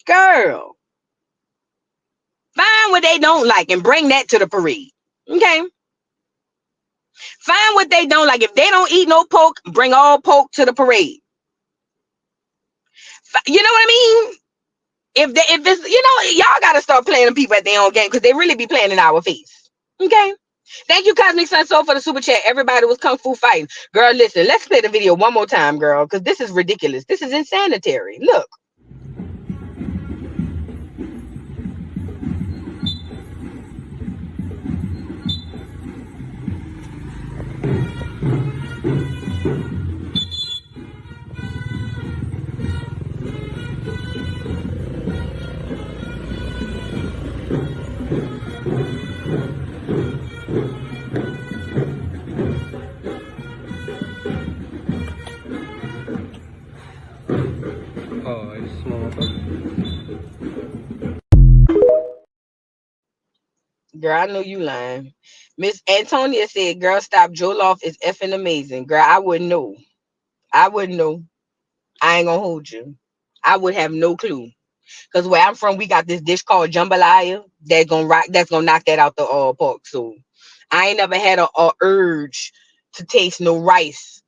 Girl, find what they don't like and bring that to the parade. Okay. Find what they don't like. If they don't eat no pork, bring all pork to the parade. You know what I mean? If it's, y'all gotta start playing them people at their own game, because they really be playing in our face. Okay. Thank you, Cosmic Sun Soul, for the super chat. Everybody was kung fu fighting. Girl, listen, let's play the video one more time, girl, because this is ridiculous. This is insanitary. Look. Girl, I know you lying. Miss Antonia said, girl, stop. Jollof is effing amazing. Girl, I wouldn't know. I wouldn't know. I ain't gonna hold you. I would have no clue. Because where I'm from, we got this dish called jambalaya that's gonna knock that out the pork. So I ain't never had a urge to taste no rice,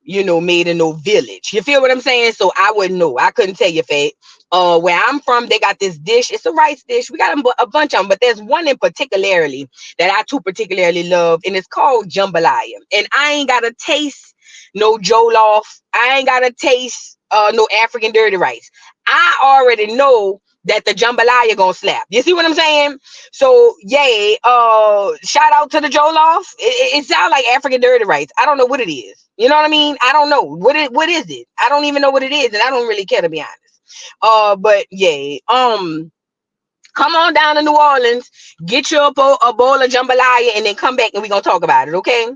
made in no village. You feel what I'm saying? So I wouldn't know. I couldn't tell you, Fat. Where I'm from, they got this dish. It's a rice dish. We got a bunch of them, but there's one in particularly that I too particularly love, and it's called jambalaya. And I ain't gotta taste no jollof. I ain't gotta taste no African dirty rice. I already know that the jambalaya gonna slap. You see what I'm saying? So yay, shout out to the jollof. It sounds like African dirty rice. I don't know what it is. You know what I mean? I don't know what is it. I don't even know what it is, and I don't really care, to be honest. But yay. Come on down to New Orleans, get you a bowl of jambalaya, and then come back and we're gonna talk about it, okay?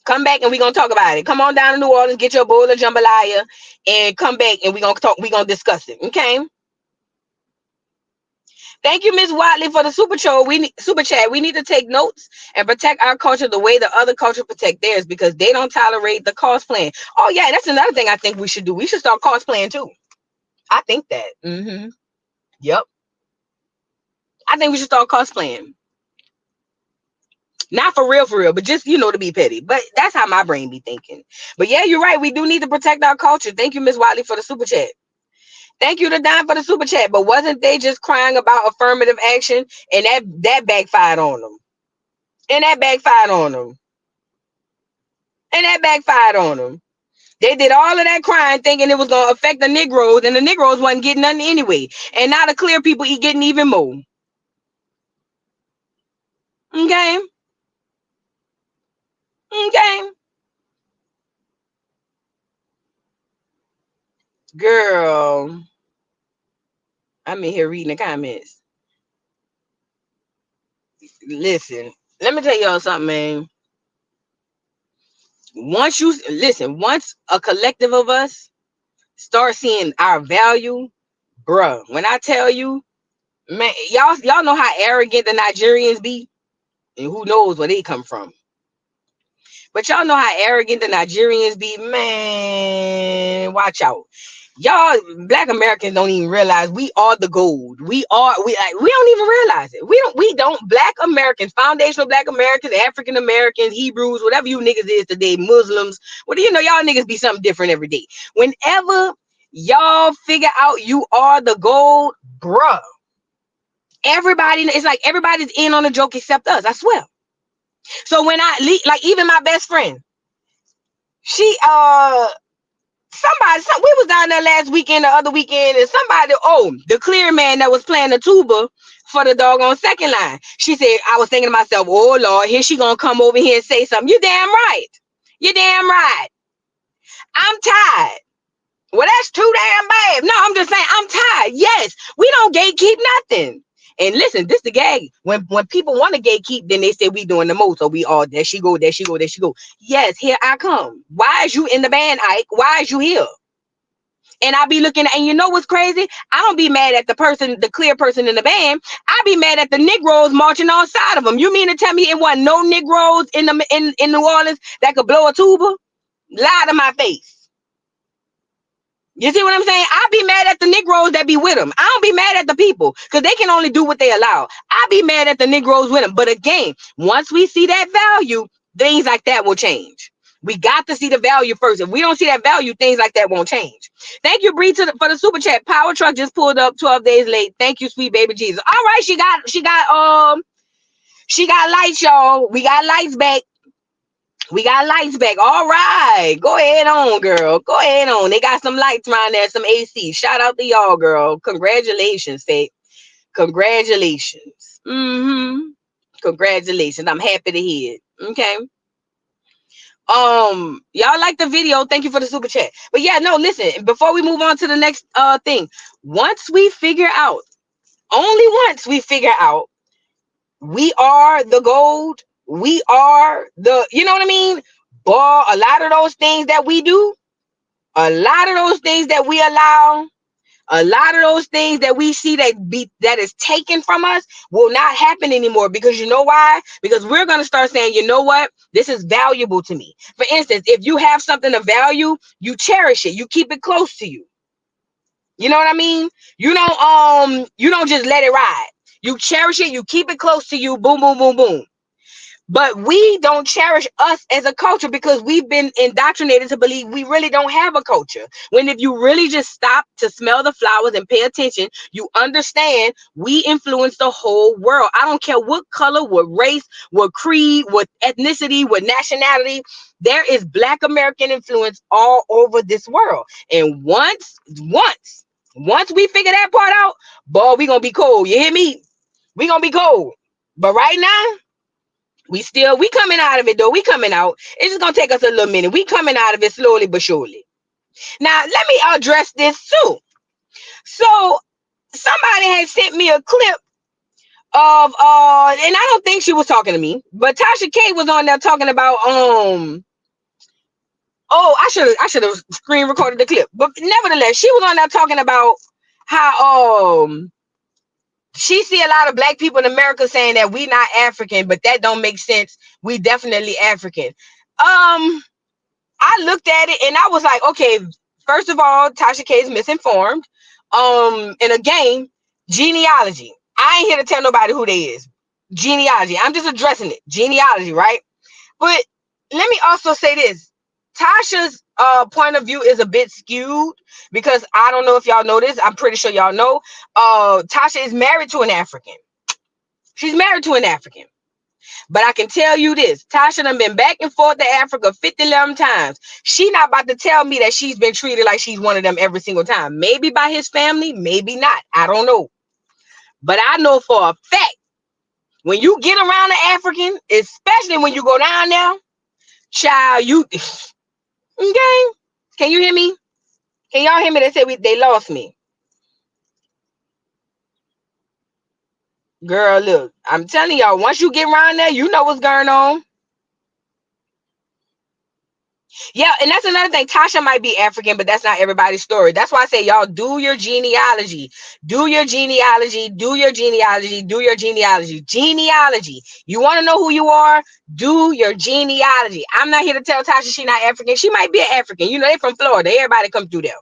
Come back and we're gonna talk about it. Come on down to New Orleans, get your bowl of jambalaya, and come back and we're gonna talk. We're gonna discuss it. Okay. Thank you, Miss Watley, for the super chat. We need to take notes and protect our culture the way the other culture protect theirs, because they don't tolerate the cosplaying. Oh yeah, that's another thing I think we should do. We should start cosplaying too. I think that. Yep. I think we should start cosplaying. Not for real, but just, to be petty. But that's how my brain be thinking. But yeah, you're right. We do need to protect our culture. Thank you, Miss Wiley, for the super chat. Thank you to Don for the super chat. But wasn't they just crying about affirmative action, and that backfired on them? And that backfired on them. They did all of that crying thinking it was going to affect the Negroes, and the Negroes wasn't getting nothing anyway. And now the clear people getting even more. Okay. Girl, I'm in here reading the comments. Listen, let me tell y'all something, man. Once a collective of us start seeing our value, bruh, when I tell you, man, y'all know how arrogant the Nigerians be, and who knows where they come from. But y'all know how arrogant the Nigerians be, man. Watch out. Y'all, Black Americans don't even realize we are the gold. We don't even realize it. We don't. Black Americans, foundational Black Americans, African Americans, Hebrews, whatever you niggas is today, Muslims, y'all niggas be something different every day. Whenever y'all figure out you are the gold, bruh, it's like everybody's in on the joke except us, I swear. So when even my best friend, she we was down there last weekend, the other weekend, and the clear man that was playing the tuba for the doggone second line. She said, I was thinking to myself, oh Lord, here she gonna come over here and say something. You're damn right. I'm tired Well, that's too damn bad. No, I'm just saying, I'm tired. Yes, we don't gatekeep nothing. And listen, this the gag. When people want to gatekeep, then they say we doing the most. So we all, there she go, there she go, there she go. Yes, here I come. Why is you in the band, Ike? Why is you here? And I be looking at, and you know what's crazy? I don't be mad at the person, the clear person in the band. I be mad at the Negroes marching on side of them. You mean to tell me it wasn't no Negroes in New Orleans that could blow a tuba? Lie to my face. You see what I'm saying? I be mad at the Negroes that be with them. I don't be mad at the people because they can only do what they allow. I be mad at the Negroes with them. But again, once we see that value, things like that will change. We got to see the value first. If we don't see that value, things like that won't change. Thank you, Bree, for the super chat. Power truck just pulled up 12 days late. Thank you, sweet baby Jesus. All right, she got lights, y'all. We got lights back. We got lights back. All right. Go ahead on, girl. Go ahead on. They got some lights around there, some AC. Shout out to y'all, girl. Congratulations, Faith. Congratulations. Congratulations. I'm happy to hear it. Okay. Y'all like the video. Thank you for the super chat. But yeah, no, listen, before we move on to the next thing, once we figure out, only once we figure out we are the gold, we are the, you know what I mean? Boy, a lot of those things that we do, a lot of those things that we allow, a lot of those things that we see that is taken from us will not happen anymore. Because you know why? Because we're going to start saying, you know what? This is valuable to me. For instance, if you have something of value, you cherish it. You keep it close to you. You know what I mean? You don't just let it ride. You cherish it. You keep it close to you. Boom, boom, boom, boom. But we don't cherish us as a culture because we've been indoctrinated to believe we really don't have a culture. When if you really just stop to smell the flowers and pay attention, you understand we influence the whole world. I don't care what color, what race, what creed, what ethnicity, what nationality. There is Black American influence all over this world. And once we figure that part out, boy, we gonna be cold. You hear me? We gonna be cold. But right now, we coming out of it though. We coming out. It's just gonna take us a little minute. We coming out of it slowly but surely. Now let me address this too. So somebody had sent me a clip of and I don't think she was talking to me, but Tasha K was on there talking about I should have screen recorded the clip. But nevertheless, she was on there talking about how she see a lot of Black people in America saying that we not African, but that don't make sense. We definitely African. I looked at it and I was like, okay, first of all, Tasha K is misinformed. And again, genealogy. I ain't here to tell nobody who they is. Genealogy. I'm just addressing it. Genealogy, right? But let me also say this. Tasha's point of view is a bit skewed because I don't know if y'all know this. I'm pretty sure y'all know. Tasha is married to an African. She's married to an African. But I can tell you this. Tasha done been back and forth to Africa 50-11 times. She not about to tell me that she's been treated like she's one of them every single time. Maybe by his family, maybe not. I don't know. But I know for a fact, when you get around an African, especially when you go down there, child, you... Okay? Can you hear me? Can y'all hear me? They said they lost me. Girl, look, I'm telling y'all, once you get around there, you know what's going on. Yeah, and that's another thing. Tasha might be African, but that's not everybody's story. That's why I say, y'all, do your genealogy. Do your genealogy. Do your genealogy. Do your genealogy. Genealogy. You want to know who you are? Do your genealogy. I'm not here to tell Tasha she's not African. She might be an African. You know, they're from Florida. Everybody come through there.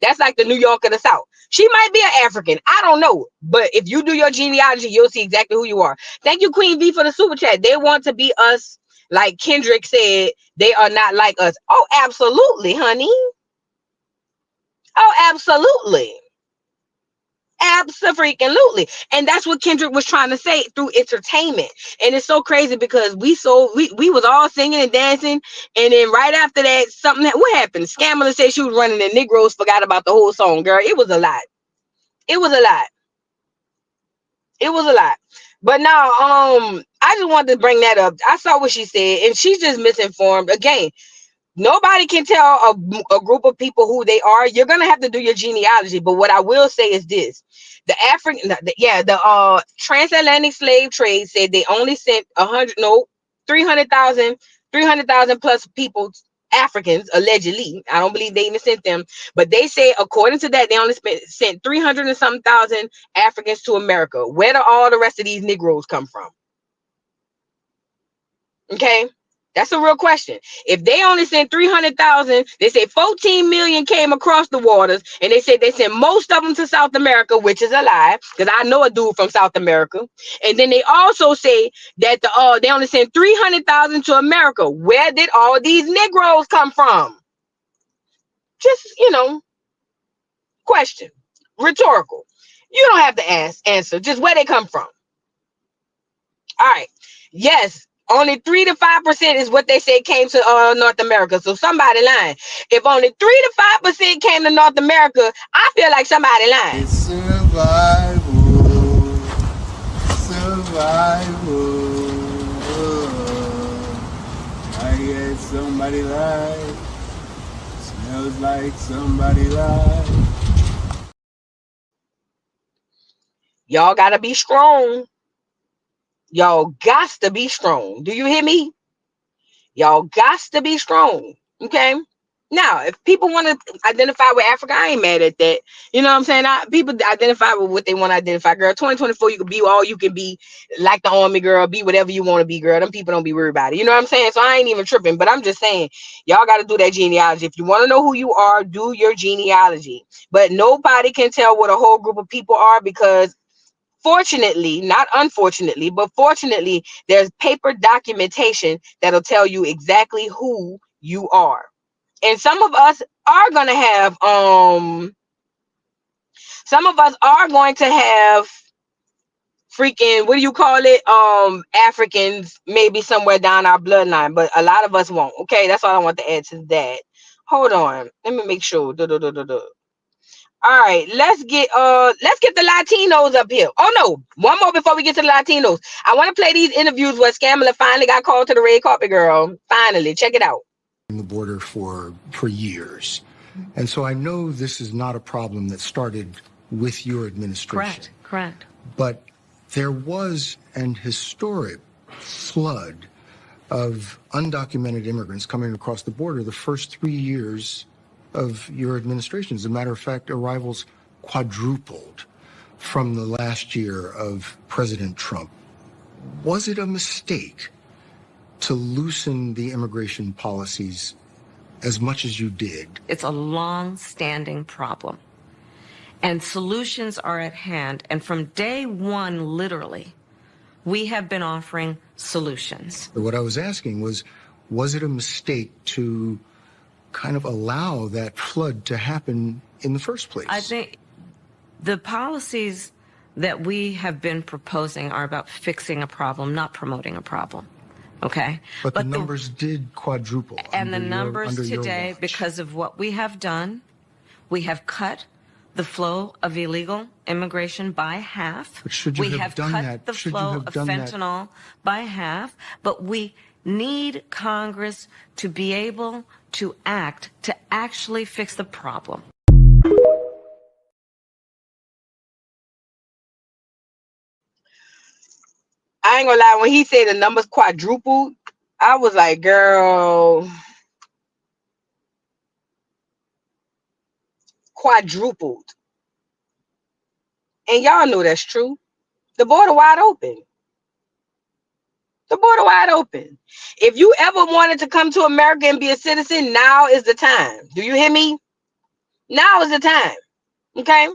That's like the New York of the South. She might be an African. I don't know. But if you do your genealogy, you'll see exactly who you are. Thank you, Queen V, for the super chat. They want to be us. Like Kendrick said, they are not like us. Oh, absolutely, honey. Oh, absolutely. Absolutely. And that's what Kendrick was trying to say through entertainment. And it's so crazy because we was all singing and dancing. And then right after that, what happened? Scamala said she was running and Negroes forgot about the whole song, girl. It was a lot. It was a lot. It was a lot. But now, I just wanted to bring that up. I saw what she said, and she's just misinformed. Again, Nobody can tell a group of people who they are. You're gonna have to do your genealogy. But what I will say is this: the transatlantic slave trade said they only sent 300,000 plus people, Africans, allegedly. I don't believe they even sent them, but they say according to that they only sent 300 and some thousand Africans to America. Where do all the rest of these Negroes come from? Okay, that's a real question. If they only sent 300,000, they say 14 million came across the waters, and they say they sent most of them to South America, which is a lie, because I know a dude from South America. And then they also say that they only sent 300,000 to America. Where did all these Negroes come from? Just, question, rhetorical. You don't have to answer, just where they come from. All right. Yes. Only 3 to 5% is what they say came to North America. So somebody lying. If only 3 to 5% came to North America, I feel like somebody lying. It's survival. I guess somebody lied. Smells like somebody lied. Y'all gotta be strong. Y'all got to be strong. Do you hear me? Y'all got to be strong. Okay. Now, if people want to identify with Africa, I ain't mad at that. You know what I'm saying? People identify with what they want to identify, girl. 2024, you can be all you can be, like the army, girl. Be whatever you want to be, girl. Them people don't be worried about it. You know what I'm saying? So I ain't even tripping, but I'm just saying, y'all got to do that genealogy. If you want to know who you are, do your genealogy. But nobody can tell what a whole group of people are, because fortunately, not unfortunately, but fortunately, there's paper documentation that'll tell you exactly who you are. And some of us are going to have freaking, what do you call it? Africans maybe somewhere down our bloodline, but a lot of us won't. Okay, that's all I want to add to that. Hold on, let me make sure. All right, let's get the Latinos up here. Oh no, one more before we get to the Latinos. I want to play these interviews where Scamala finally got called to the red carpet, girl. Finally, check it out. The border for years, and so I know this is not a problem that started with your administration. Correct. But there was an historic flood of undocumented immigrants coming across the border the first 3 years of your administration. As a matter of fact, arrivals quadrupled from the last year of President Trump. Was it a mistake to loosen the immigration policies as much as you did? It's a long-standing problem, and solutions are at hand. And from day one, literally, we have been offering solutions. What I was asking was it a mistake to kind of allow that flood to happen in the first place? I think the policies that we have been proposing are about fixing a problem, not promoting a problem. Okay? But the numbers did quadruple. And the numbers today, because of what we have done, we have cut the flow of illegal immigration by half. But should you have done that? We have cut the flow of fentanyl by half, but we need Congress to be able to act to actually fix the problem. I ain't gonna lie, when he said the numbers quadrupled, I was like, girl, quadrupled. And y'all know that's true. The border wide open. The border wide open. If you ever wanted to come to America and be a citizen, now is the time. Do you hear me? Now is the time. Okay.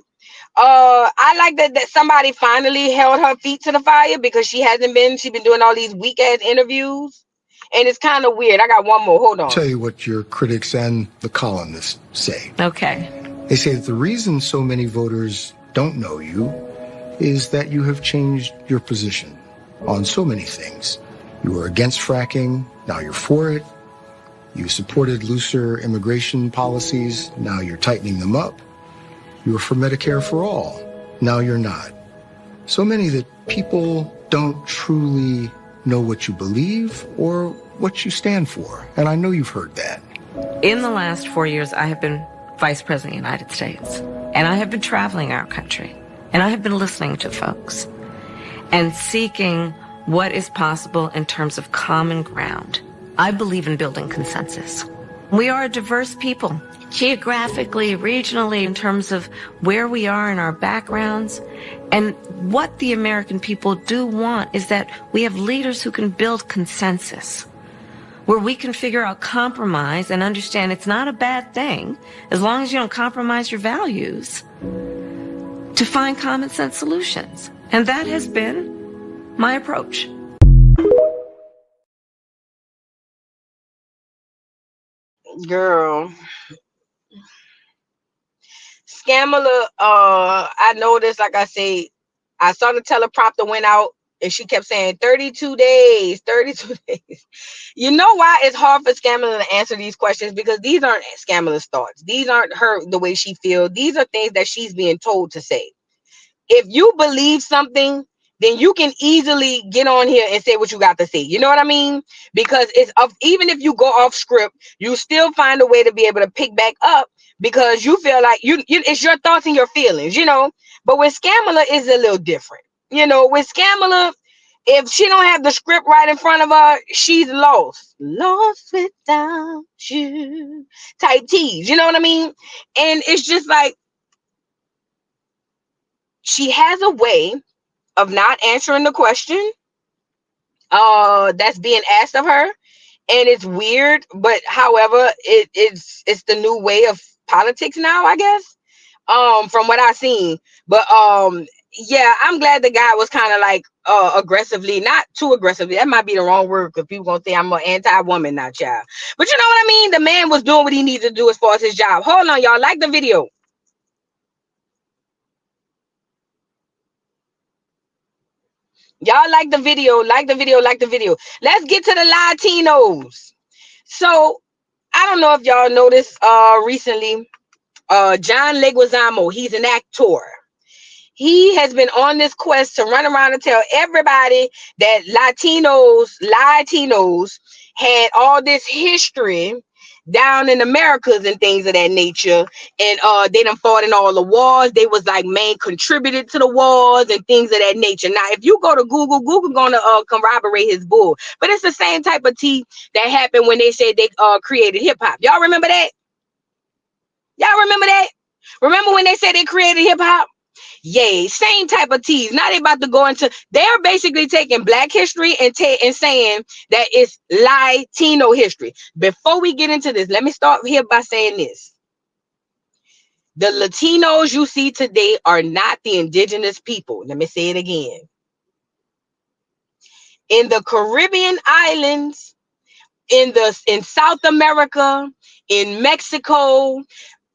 I like that somebody finally held her feet to the fire, because she's been doing all these weak ass interviews, and it's kind of weird. I got one more. Hold on. I'll tell you what your critics and the columnists say. Okay. They say that the reason so many voters don't know you is that you have changed your position on so many things. You were against fracking, now you're for it. You supported looser immigration policies, now you're tightening them up. You were for Medicare for all, now you're not. So many that people don't truly know what you believe or what you stand for. And I know you've heard that. In the last 4 years, I have been Vice President of the United States, and I have been traveling our country, and I have been listening to folks and seeking what is possible in terms of common ground. I believe in building consensus. We are a diverse people, geographically, regionally, in terms of where we are in our backgrounds. And what the American people do want is that we have leaders who can build consensus, where we can figure out compromise and understand it's not a bad thing, as long as you don't compromise your values, to find common sense solutions. And that has been my approach. Girl, Scamala, I noticed, like I say, I saw the teleprompter went out and she kept saying 32 days, 32 days. You know why it's hard for Scamala to answer these questions? Because these aren't Scamala's thoughts. These aren't her, the way she feels. These are things that she's being told to say. If you believe something, then you can easily get on here and say what you got to say. You know what I mean? Because it's of, even if you go off script, you still find a way to be able to pick back up because you feel like you it's your thoughts and your feelings, you know. But with Scamala is a little different. You know, with Scamala, if she don't have the script right in front of her, she's lost. Lost without you. Type T's, you know what I mean? And it's just like she has a way of not answering the question that's being asked of her, and it's weird, but however, it's the new way of politics now, I guess, from what I've seen. But yeah, I'm glad the guy was kind of like aggressively, not too aggressively, that might be the wrong word because people gonna say I'm an anti-woman now, child, but you know what I mean. The man was doing what he needed to do as far as his job. Hold on, y'all, like the video. Y'all like the video, like the video, like the video. Let's get to the Latinos. So I don't know if y'all noticed recently, John Leguizamo, he's an actor. He has been on this quest to run around and tell everybody that Latinos had all this history down in Americas and things of that nature, and they done fought in all the wars. They was like main contributed to the wars and things of that nature. Now, if you go to Google gonna corroborate his bull, but it's the same type of tea that happened when they said they created hip hop. Y'all remember that? Y'all remember that? Remember when they said they created hip hop? Yay, same type of tease. Now they about to go into, they're basically taking Black history and saying that it's Latino history. Before we get into this, let me start here by saying this. The Latinos you see today are not the indigenous people. Let me say it again. In the Caribbean islands, in South America, in Mexico,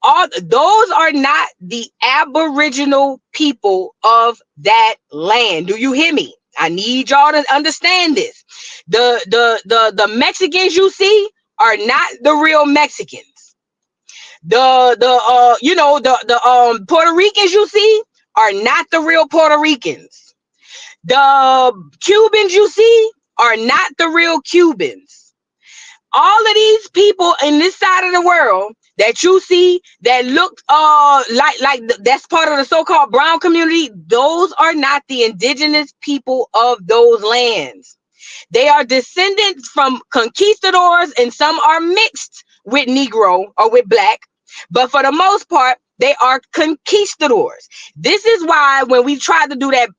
all those are not the Aboriginal people of that land. Do you hear me? I need y'all to understand this. The Mexicans you see are not the real Mexicans. The Puerto Ricans you see are not the real Puerto Ricans. The Cubans you see are not the real Cubans. All of these people in this side of the world that you see that look like that's part of the so-called brown community, those are not the indigenous people of those lands. They are descendants from conquistadors, and some are mixed with Negro or with Black, but for the most part, they are conquistadors. This is why when we tried to do that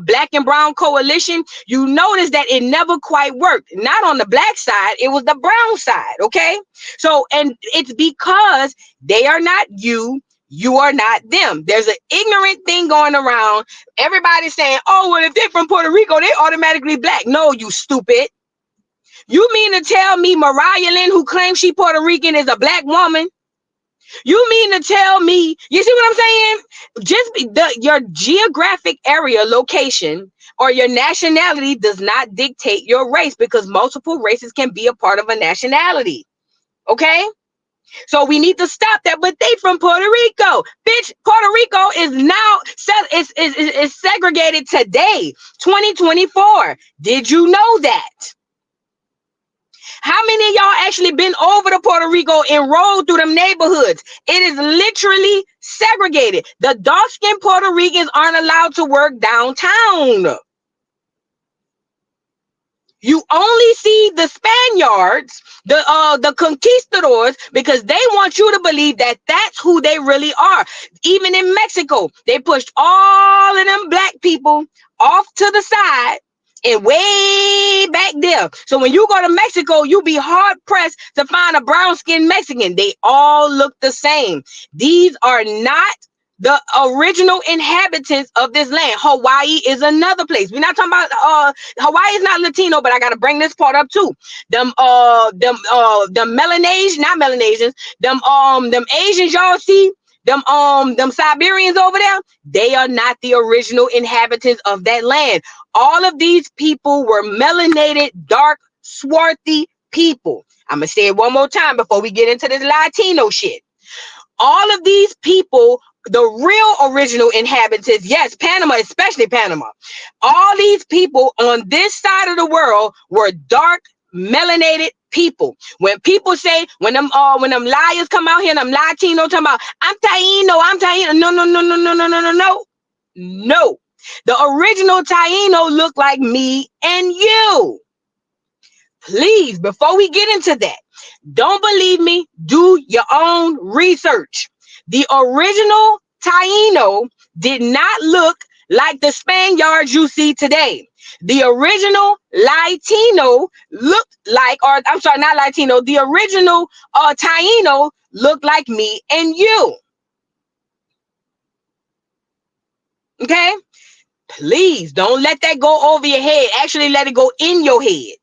Black and brown coalition, you notice that it never quite worked. Not on the Black side, it was the brown side, okay? So, and it's because they are not you, you are not them. There's an ignorant thing going around. Everybody's saying, oh, well, if they're from Puerto Rico, they're automatically Black. No, you stupid. You mean to tell me Mariah Lynn, who claims she Puerto Rican, is a Black woman? You mean to tell me, you see what I'm saying? Just your geographic area location or your nationality does not dictate your race, because multiple races can be a part of a nationality. Okay? So we need to stop that. But they from Puerto Rico. Bitch, Puerto Rico is now is segregated today, 2024. Did you know that? How many of y'all actually been over to Puerto Rico and rolled through them neighborhoods? It is literally segregated. The dark-skinned Puerto Ricans aren't allowed to work downtown. You only see the Spaniards, the conquistadors, because they want you to believe that that's who they really are. Even in Mexico, they pushed all of them black people off to the side and way back there. So when you go to Mexico, you'll be hard pressed to find a brown-skinned Mexican. They all look the same. These are not the original inhabitants of this land. Hawaii is another place. We're not talking about Hawaii is not Latino, but I gotta bring this part up too. Them Melanesians, not Melanesians, them Asians y'all see, them Siberians over there, they are not the original inhabitants of that land. All of these people were melanated, dark, swarthy people. I'm gonna say it one more time before we get into this Latino shit. All of these people, the real original inhabitants, yes, Panama, especially Panama, all these people on this side of the world were dark, melanated people. When people say, when them liars come out here, them Latino talking about, I'm Taino, no. The original Taino look like me and you. Please, before we get into that, don't believe me, do your own research. The original Taino did not look like the Spaniards you see today. The original Latino looked like, or I'm sorry, not Latino, the original Taino looked like me and you. Okay? Please don't let that go over your head. Actually, let it go in your head.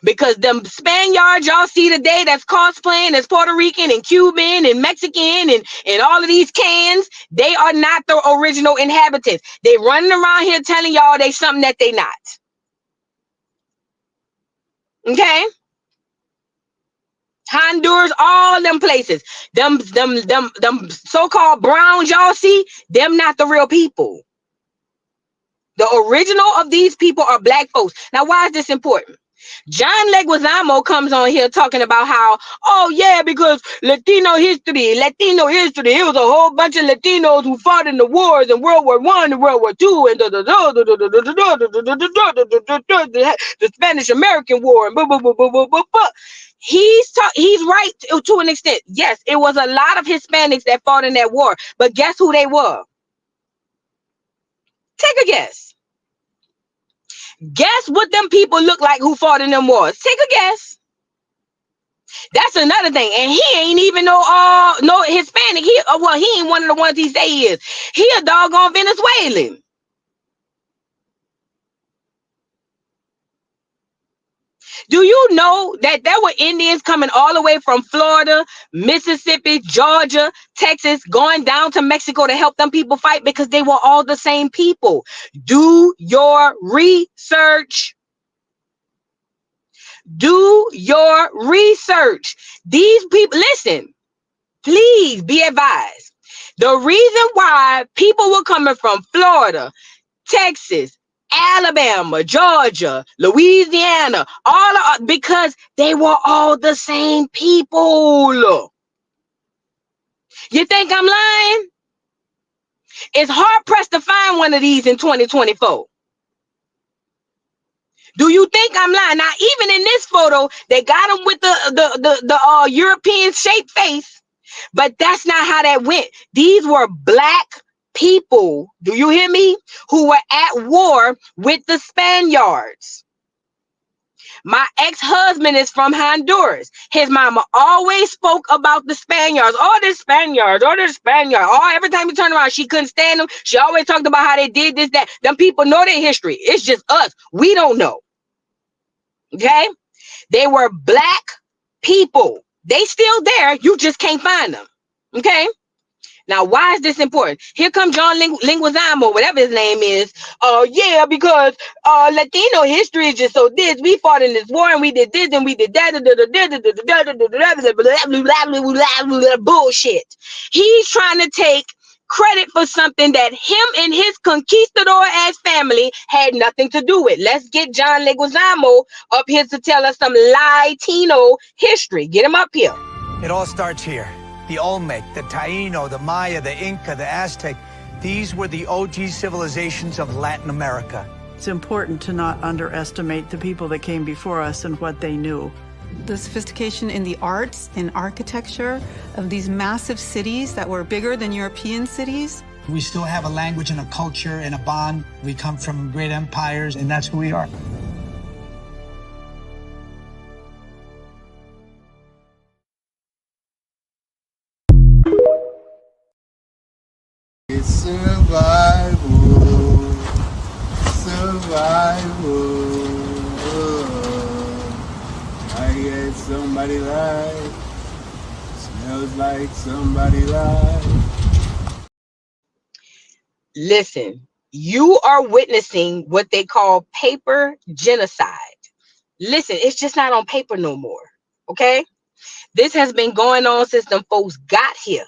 Because them Spaniards y'all see today that's cosplaying as Puerto Rican and Cuban and Mexican and all of these cans, they are not the original inhabitants. They running around here telling y'all they something that they not. Okay? Honduras, all them places. Them so-called browns y'all see, them not the real people. The original of these people are black folks. Now, why is this important? John Leguizamo comes on here talking about how, oh yeah, because Latino history, it was a whole bunch of Latinos who fought in the wars in World War I and World War II and the Spanish American War and he's right to an extent. Yes, it was a lot of Hispanics that fought in that war, but guess who they were? Take a guess. Guess what them people look like who fought in them wars. Take a guess. That's another thing. And he ain't even no Hispanic. He ain't one of the ones he say he is. He a doggone Venezuelan. Do you know that there were Indians coming all the way from Florida, Mississippi, Georgia, Texas, going down to Mexico to help them people fight because they were all the same people? Do your research. Do your research. These people, listen, please be advised. The reason why people were coming from Florida, Texas, Alabama, Georgia, Louisiana, because they were all the same people. You think I'm lying? It's hard pressed to find one of these in 2024. Do you think I'm lying? Now, even in this photo, they got him with the European shaped face, but that's not how that went. These were black people, do you hear me, who were at war with the Spaniards. My ex-husband is from Honduras. His mama always spoke about the Spaniards. Oh, the Spaniards. Oh, the Spaniards. Oh, every time you turn around, she couldn't stand them. She always talked about how they did this, that. Them people know their history. It's just us. We don't know. Okay? They were black people. They still there. You just can't find them. Okay? Now, why is this important? Here comes John Leguizamo, whatever his name is. Yeah, because Latino history is just so this. We fought in this war and we did this and we did that. Bullshit. He's trying to take credit for something that him and his conquistador ass family had nothing to do with. Let's get John Leguizamo up here to tell us some Lie-tino history. Get him up here. It all starts here. The Olmec, the Taino, the Maya, the Inca, the Aztec. These were the OG civilizations of Latin America. It's important to not underestimate the people that came before us and what they knew. The sophistication in the arts and architecture of these massive cities that were bigger than European cities. We still have a language and a culture and a bond. We come from great empires, and that's who we are. It's survival, survival. I get somebody lied. Smells like somebody lied. Listen, you are witnessing what they call paper genocide. Listen, it's just not on paper no more. Okay? This has been going on since them folks got here.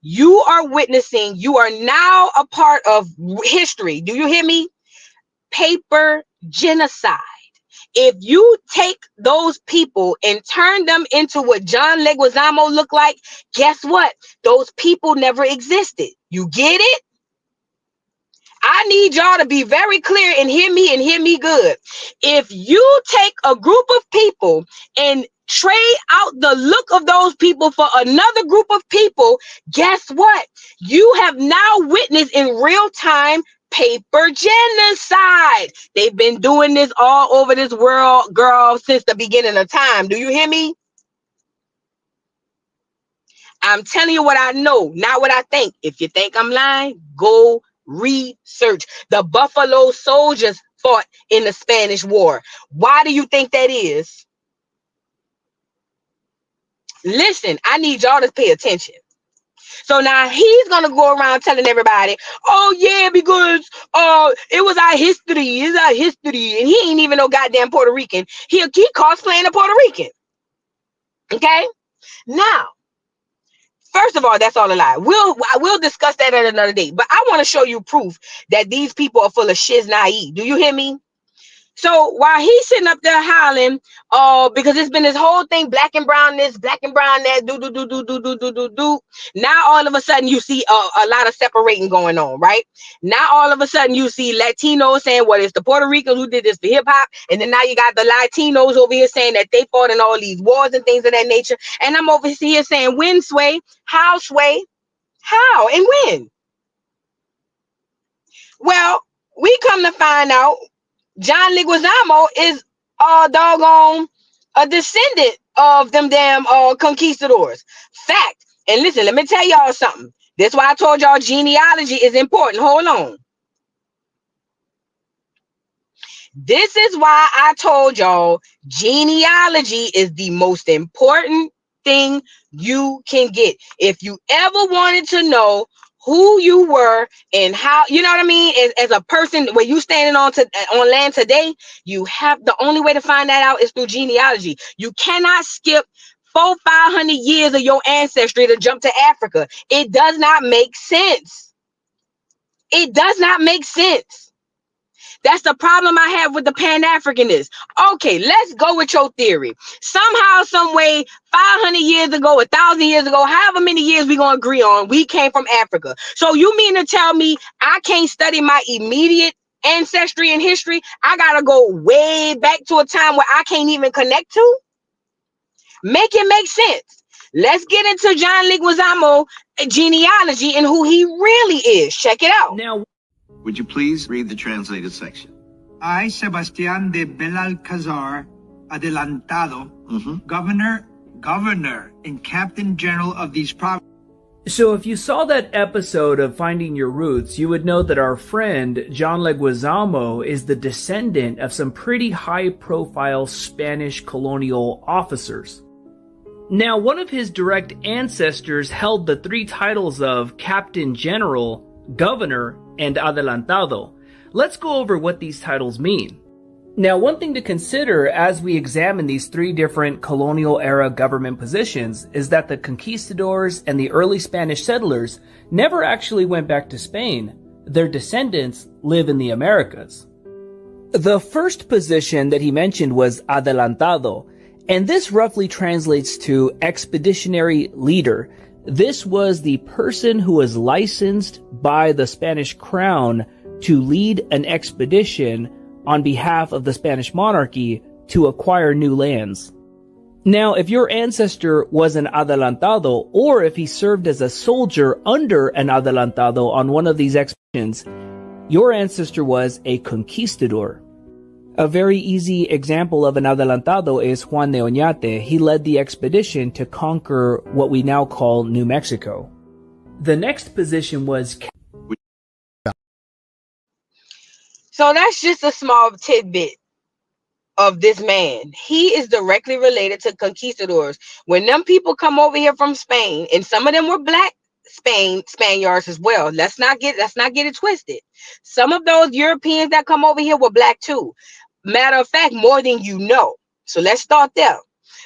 You are witnessing, you are now a part of history. Do you hear me? Paper genocide. If you take those people and turn them into what John Leguizamo looked like, guess what? Those people never existed. You get it? I need y'all to be very clear and hear me good. If you take a group of people and trade out the look of those people for another group of people, guess what? You have now witnessed in real time paper genocide. They've been doing this all over this world, girl, since the beginning of time. Do you hear me? I'm telling you what I know, not what I think. If you think I'm lying, go research. The Buffalo Soldiers fought in the Spanish War. Why do you think that is? Listen, I need y'all to pay attention. So now he's gonna go around telling everybody, oh yeah, because it was our history, it's our history, and he ain't even no goddamn Puerto Rican. He cosplaying a Puerto Rican. Okay? Now, first of all, that's all a lie. I will discuss that at another day, but I want to show you proof that these people are full of shiz naive. Do you hear me? So while he's sitting up there hollering, because it's been this whole thing, black and brown this, black and brown that, do. Now all of a sudden you see a lot of separating going on, right? Now all of a sudden you see Latinos saying, well, it's the Puerto Ricans who did this for hip hop, and then now you got the Latinos over here saying that they fought in all these wars and things of that nature. And I'm over here saying, when, Sway? How, Sway? How and when? Well, we come to find out John Leguizamo is doggone a descendant of them damn conquistadors. Fact. And listen, let me tell y'all something. That's why I told y'all genealogy is important. Hold on. This is why I told y'all genealogy is the most important thing you can get. If you ever wanted to know who you were and how, you know what I mean, as a person, when you standing on land today, you have, the only way to find that out is through genealogy. You cannot skip 400-500 years of your ancestry to jump to Africa. It does not make sense. It does not make sense. That's the problem I have with the Pan-Africanists. Okay, let's go with your theory. Somehow, some way, 500 years ago, 1,000 years ago, however many years we're going to agree on, we came from Africa. So you mean to tell me I can't study my immediate ancestry and history? I got to go way back to a time where I can't even connect to? Make it make sense. Let's get into John Leguizamo genealogy and who he really is. Check it out. Now, would you please read the translated section? I, Sebastián de Belalcázar Adelantado, governor, and captain general of these provinces. So if you saw that episode of Finding Your Roots, you would know that our friend John Leguizamo is the descendant of some pretty high-profile Spanish colonial officers. Now, one of his direct ancestors held the three titles of Captain General, Governor, and Adelantado. Let's go over what these titles mean. Now, one thing to consider as we examine these three different colonial era government positions is that the conquistadors and the early Spanish settlers never actually went back to Spain. Their descendants live in the Americas. The first position that he mentioned was adelantado, and this roughly translates to expeditionary leader. This was the person who was licensed by the Spanish crown to lead an expedition on behalf of the Spanish monarchy to acquire new lands. Now, if your ancestor was an adelantado, or if he served as a soldier under an adelantado on one of these expeditions, your ancestor was a conquistador. A very easy example of an adelantado is Juan de Oñate. He led the expedition to conquer what we now call New Mexico. The next position was... So that's just a small tidbit of this man. He is directly related to conquistadors. When them people come over here from Spain, and some of them were black Spaniards as well. Let's not get it twisted. Some of those Europeans that come over here were black too. Matter of fact, more than you know. So let's start there.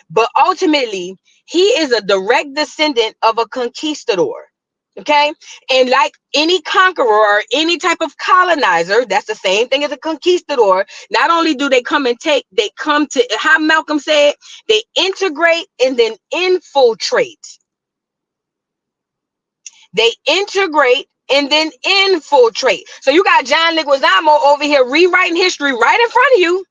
But ultimately, he is a direct descendant of a conquistador. Okay, and like any conqueror or any type of colonizer, that's the same thing as a conquistador. Not only do they come and take, they come to, how Malcolm said, they integrate and then infiltrate. They integrate and then infiltrate. So you got John Leguizamo over here rewriting history right in front of you.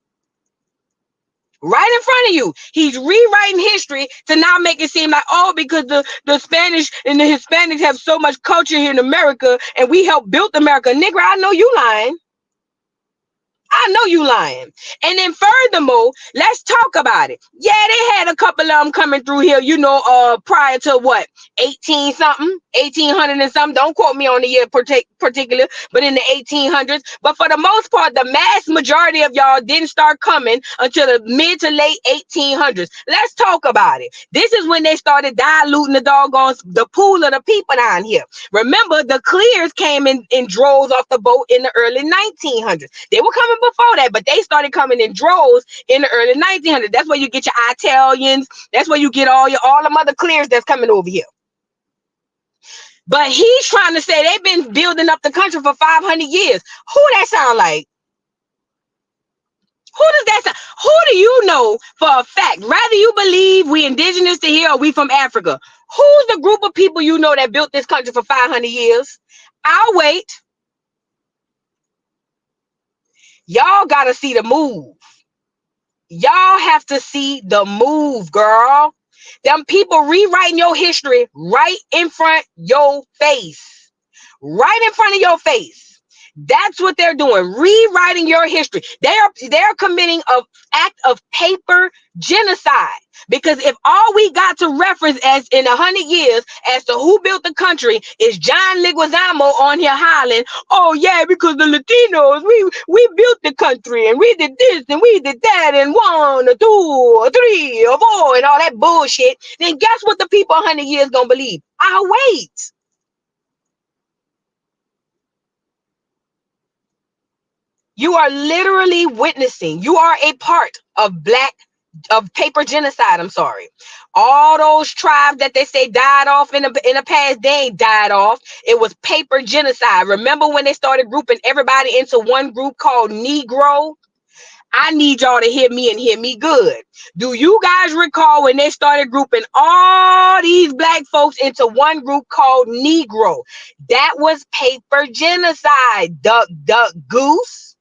Right in front of you. He's rewriting history to now make it seem like, oh, because the Spanish and the Hispanics have so much culture here in America and we helped build America. Nigga, I know you lying. I know you lying. And then furthermore, let's talk about it. Yeah, they had a couple of them coming through here, you know, prior to what, 1800 and something. Don't quote me on the year particular, but in the 1800s. But for the most part, the mass majority of y'all didn't start coming until the mid to late 1800s. Let's talk about it. This is when they started diluting the pool of the people down here. Remember, the clears came in droves off the boat in the early 1900s. They were coming before that, but they started coming in droves in the early 1900s. That's where you get your Italians. That's where you get all the other clears that's coming over here. But he's trying to say they've been building up the country for 500 years. Who that sound like? Who does that sound? Who do you know for a fact? Rather you believe we indigenous to here or we from Africa? Who's the group of people you know that built this country for 500 years? I'll wait. Y'all gotta see the move. Y'all have to see the move, girl. Them people rewriting your history right in front of your face. Right in front of your face. That's what they're doing. Rewriting your history. They're committing an act of paper genocide. Because if all we got to reference as in 100 years as to who built the country is John Leguizamo on here hollering, oh yeah, because the Latinos, we built the country and we did this and we did that and 1 or 2 or 3 or 4 and all that bullshit, then guess what the people 100 years gonna believe? I'll wait. You are literally witnessing. You are a part of paper genocide. I'm sorry. All those tribes that they say died off in the past, they ain't died off. It was paper genocide. Remember when they started grouping everybody into one group called Negro? I need y'all to hear me and hear me good. Do you guys recall when they started grouping all these black folks into one group called Negro? That was paper genocide. Duck, duck, goose.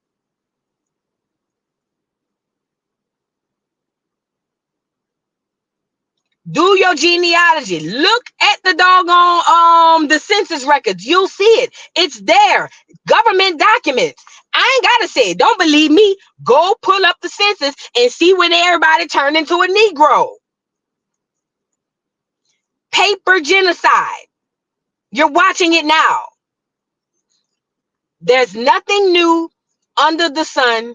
Do your genealogy. Look at the doggone the census records. You'll see it. It's there. Government documents. I ain't gotta say it. Don't believe me. Go pull up the census and see when everybody turned into a Negro. Paper genocide. You're watching it now. There's nothing new under the sun.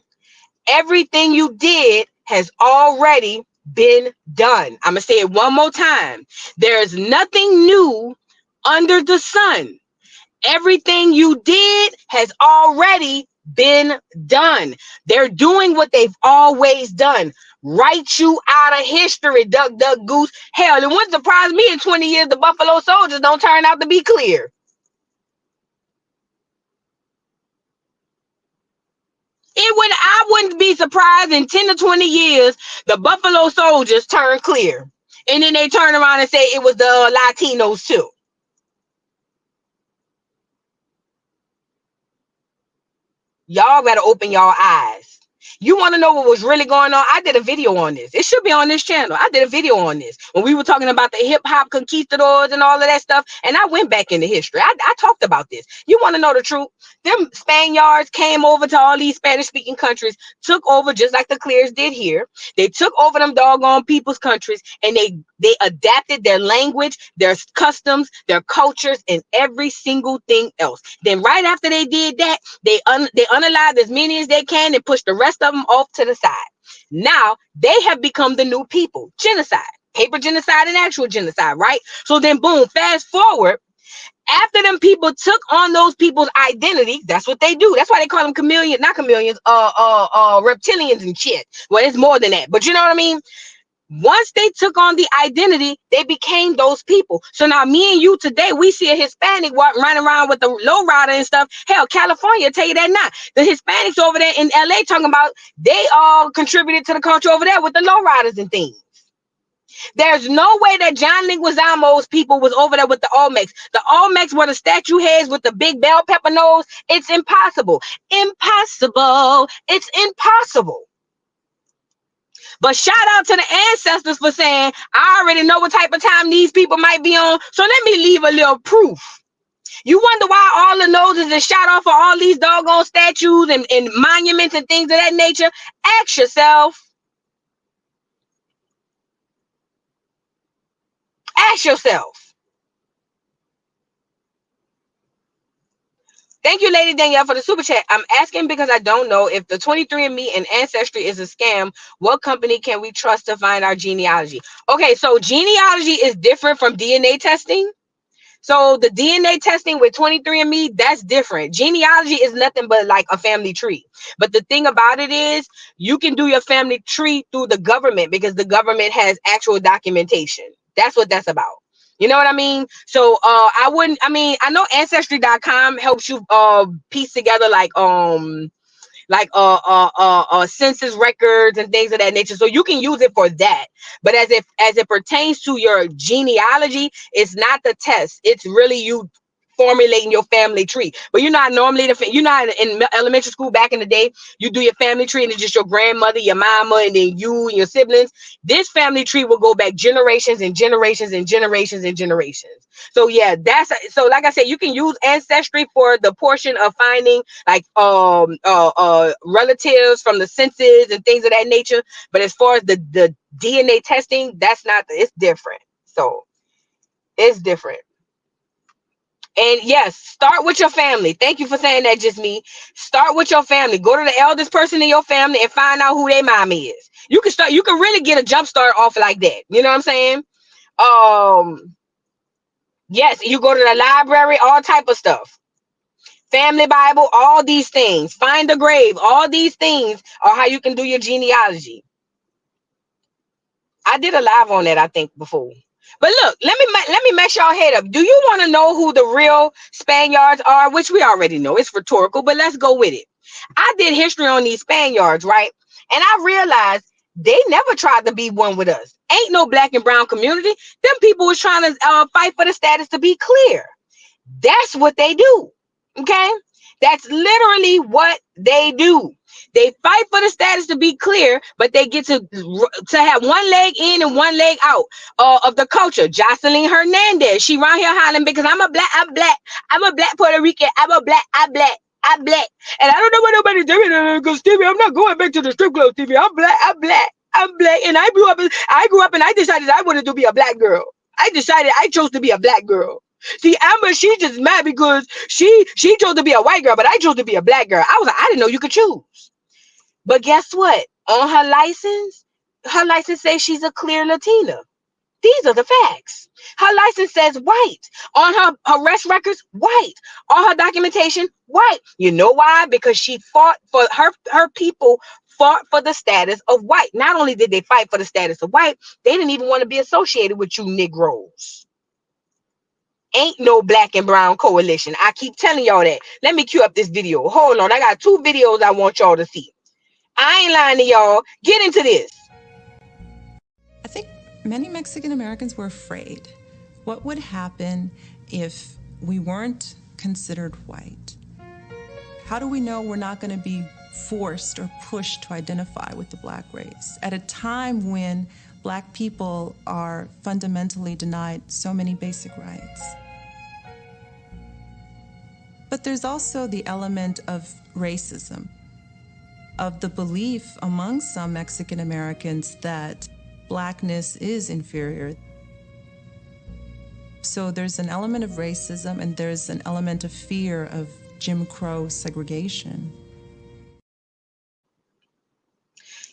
Everything you did has already been done. I'm gonna say it one more time. There's nothing new under the sun. Everything you did has already been done. They're doing what they've always done. Write you out of history, duck, duck, goose. Hell, it wouldn't surprise me in 20 years the Buffalo Soldiers don't turn out to be clear. I wouldn't be surprised in 10 to 20 years the Buffalo Soldiers turn clear. And then they turn around and say it was the Latinos too. Y'all better open y'all eyes. You want to know what was really going on? I did a video on this. It should be on this channel. I did a video on this when we were talking about the hip-hop conquistadors and all of that stuff. And I went back into history. I talked about this. You want to know the truth? Them Spaniards came over to all these Spanish-speaking countries, took over just like the Clears did here. They took over them doggone people's countries, and they adapted their language, their customs, their cultures, and every single thing else. Then right after they did that, they unalived as many as they can and pushed the rest of them off to the side. Now they have become the new people. Genocide, paper genocide, and actual genocide, right? So then boom, fast forward. After them people took on those people's identity, that's what they do. That's why they call them chameleons, not chameleons, reptilians and shit. Well, it's more than that, but you know what I mean? Once they took on the identity, they became those people. So now me and you today, we see a Hispanic running around with the lowrider and stuff. Hell, California, tell you that now. The Hispanics over there in LA talking about they all contributed to the culture over there with the lowriders and things. There's no way that John Leguizamo's people was over there with the Olmecs. The Olmecs were the statue heads with the big bell pepper nose. It's impossible. Impossible. It's impossible. But shout out to the ancestors for saying, I already know what type of time these people might be on, so let me leave a little proof. You wonder why all the noses are shot off for all these doggone statues and monuments and things of that nature? Ask yourself. Ask yourself. Thank you, Lady Danielle, for the super chat. I'm asking because I don't know if the 23andMe and Ancestry is a scam. What company can we trust to find our genealogy? Okay, so genealogy is different from DNA testing. So the DNA testing with 23andMe, that's different. Genealogy is nothing but like a family tree. But the thing about it is you can do your family tree through the government because the government has actual documentation. That's what that's about. You know what I mean? So I know ancestry.com helps you piece together like census records and things of that nature. So you can use it for that. But as it pertains to your genealogy, it's not the test. It's really you formulating your family tree. But you're not normally in elementary school back in the day, you do your family tree and it's just your grandmother, your mama, and then you and your siblings. This family tree will go back generations and generations and generations and generations. So yeah, so like I said, you can use Ancestry for the portion of finding like relatives from the census and things of that nature. But as far as the DNA testing, it's different. So it's different. And yes, start with your family. Thank you for saying that, just me. Start with your family. Go to the eldest person in your family and find out who their mom is. You can really get a jump start off like that. You know what I'm saying? Yes, you go to the library, all type of stuff. Family Bible, all these things. Find a grave. All these things are how you can do your genealogy. I did a live on that, I think, before. But look, let me mess y'all head up. Do you want to know who the real Spaniards are? Which we already know. It's rhetorical, but let's go with it. I did history on these Spaniards, right? And I realized they never tried to be one with us. Ain't no black and brown community. Them people was trying to fight for the status to be clear. That's what they do. Okay? That's literally what they do. They fight for the status to be clear, but they get to have one leg in and one leg out of the culture. Jocelyn Hernandez, she around here hollering because I'm a black Puerto Rican, I'm black. And I don't know what nobody's doing because Stevie, I'm not going back to the strip club, Stevie. I'm black. And I grew up and I decided I wanted to be a black girl. I chose to be a black girl. See, Amber, she's just mad because she chose to be a white girl, but I chose to be a black girl. I didn't know you could choose. But guess what? On her license says she's a clear Latina. These are the facts. Her license says white. On her arrest records, white. On her documentation, white. You know why? Because she fought for her people fought for the status of white. Not only did they fight for the status of white, they didn't even want to be associated with you Negroes. Ain't no black and brown coalition. I keep telling y'all that. Let me cue up this video. Hold on. I got 2 videos I want y'all to see. I ain't lying to y'all. Get into this. I think many Mexican Americans were afraid. What would happen if we weren't considered white? How do we know we're not going to be forced or pushed to identify with the black race at a time when black people are fundamentally denied so many basic rights? But there's also the element of racism, of the belief among some Mexican Americans that blackness is inferior. So there's an element of racism and there's an element of fear of Jim Crow segregation.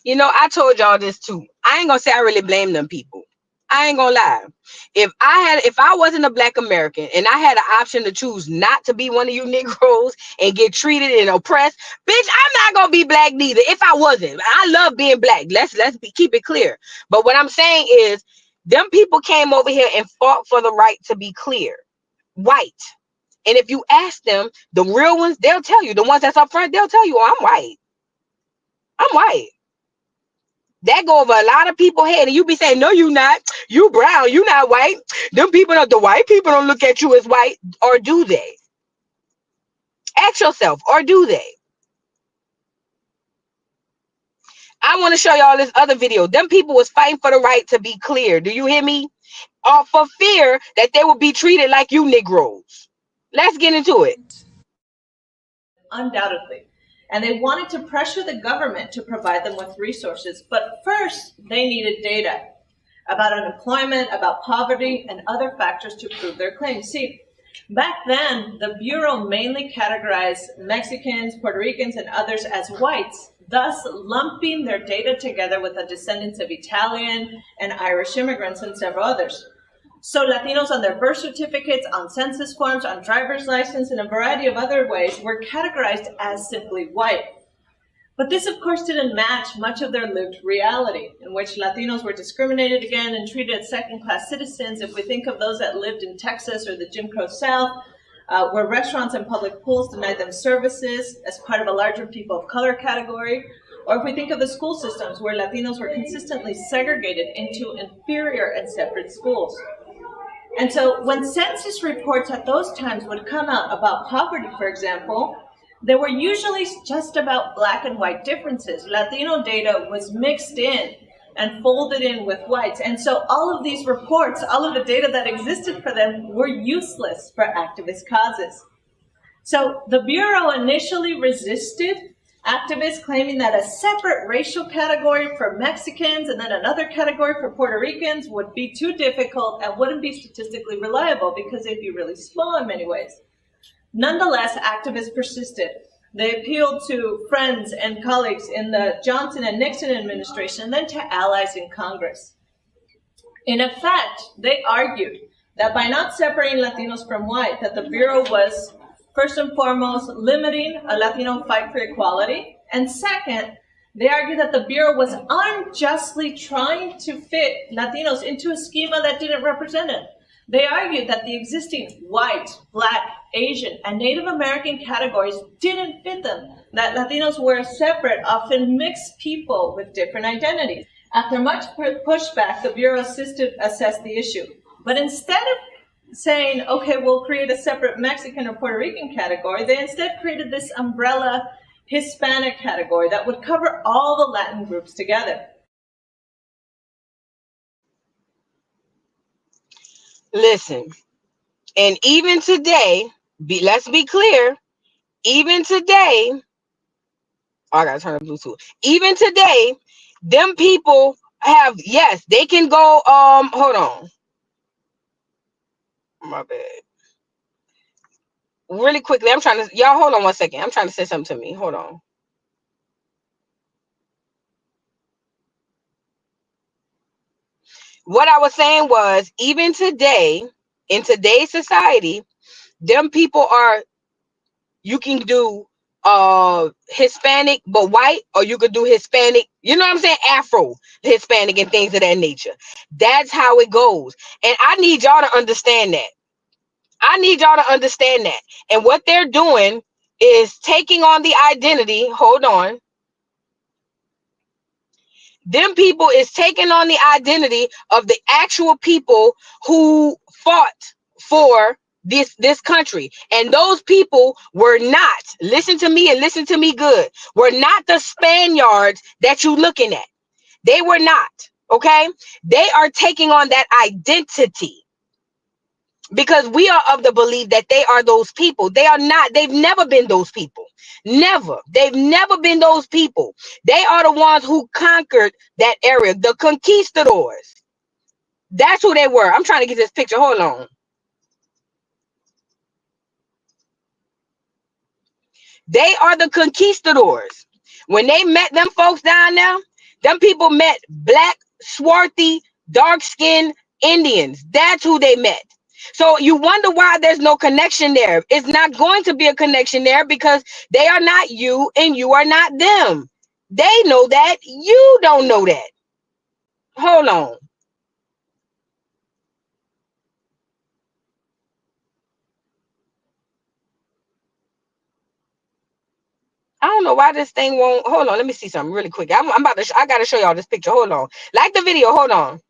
You know, I told y'all this too. I ain't gonna say I really blame them people. I ain't gonna lie. If I wasn't a black American and I had an option to choose not to be one of you Negroes and get treated and oppressed, bitch, I'm not gonna be black neither. If I wasn't, I love being black. Keep it clear. But what I'm saying is, them people came over here and fought for the right to be clear, white. And if you ask them, the real ones, they'll tell you. The ones that's up front, they'll tell you, oh, I'm white. I'm white. That go over a lot of people's head, and you be saying, no, you not. You brown. You not white. Them people, the white people don't look at you as white, or do they? Ask yourself, or do they? I want to show y'all this other video. Them people was fighting for the right to be clear. Do you hear me? Or for fear that they would be treated like you Negroes. Let's get into it. Undoubtedly. And they wanted to pressure the government to provide them with resources. But first, they needed data about unemployment, about poverty, and other factors to prove their claims. See, back then, the Bureau mainly categorized Mexicans, Puerto Ricans, and others as whites, thus lumping their data together with the descendants of Italian and Irish immigrants and several others. So Latinos on their birth certificates, on census forms, on driver's license, and a variety of other ways were categorized as simply white. But this, of course, didn't match much of their lived reality, in which Latinos were discriminated against and treated as second-class citizens. If we think of those that lived in Texas or the Jim Crow South, where restaurants and public pools denied them services as part of a larger people of color category, or if we think of the school systems where Latinos were consistently segregated into inferior and separate schools. And so when census reports at those times would come out about poverty, for example, they were usually just about black and white differences. Latino data was mixed in and folded in with whites. And so all of these reports, all of the data that existed for them were useless for activist causes. So the Bureau initially resisted activists claiming that a separate racial category for Mexicans and then another category for Puerto Ricans would be too difficult and wouldn't be statistically reliable because they'd be really small in many ways. Nonetheless, activists persisted. They appealed to friends and colleagues in the Johnson and Nixon administration and then to allies in Congress. In effect, they argued that by not separating Latinos from white, that the Bureau was first and foremost limiting a Latino fight for equality, and second, they argued that the Bureau was unjustly trying to fit Latinos into a schema that didn't represent them. They argued that the existing white, black, Asian, and Native American categories didn't fit them, that Latinos were separate, often mixed people with different identities. After much pushback, the Bureau assessed the issue. But instead of saying, okay, we'll create a separate Mexican or Puerto Rican category, they instead created this umbrella Hispanic category that would cover all the Latin groups together. Listen, and even today, let's be clear, even today, I gotta turn on Bluetooth. Even today, them people have, yes, they can go, hold on. My bad. Really quickly, I'm trying to, y'all hold on one second. I'm trying to say something to me. Hold on. what I was saying was, even today, in today's society, them people are, you can do Hispanic but white, or you could do Hispanic, you know what I'm saying, Afro Hispanic and things of that nature. That's how it goes. And I need y'all to understand that. I need y'all to understand that. And what they're doing is taking on the identity. Hold on. Them people is taking on the identity of the actual people who fought for this country. And those people were not, listen to me and listen to me good, were not the Spaniards that you looking at. They were not. Okay? They are taking on that identity, because we are of the belief that they are those people. They are not. They've never been those people. Never. They've never been those people. They are the ones who conquered that area. The conquistadors. That's who they were. I'm trying to get this picture. Hold on. They are the conquistadors. When they met them folks down there, them people met black, swarthy, dark-skinned Indians. That's who they met. So you wonder why there's no connection there. It's not going to be a connection there, because they are not you and you are not them. They know that. You don't know that. Hold on. I don't know why this thing won't. Hold on. Let me see something really quick. I'm about to. I got to show y'all this picture. Hold on. Like the video. Hold on.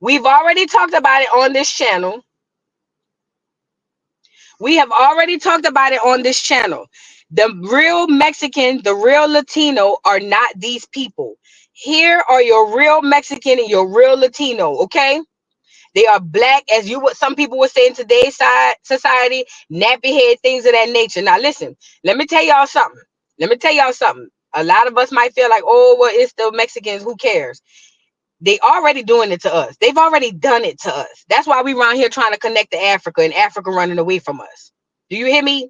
We've already talked about it on this channel. We have already talked about it on this channel. The real Mexican, the real Latino are not these people. Here are your real Mexican and your real Latino, okay? They are black, as you would, some people would say in today's society, nappy head, things of that nature. Now listen, let me tell y'all something. Let me tell y'all something. A lot of us might feel like, oh, well, it's the Mexicans, who cares? They already doing it to us. They've already done it to us. That's why we around here trying to connect to Africa, and Africa running away from us. Do you hear me?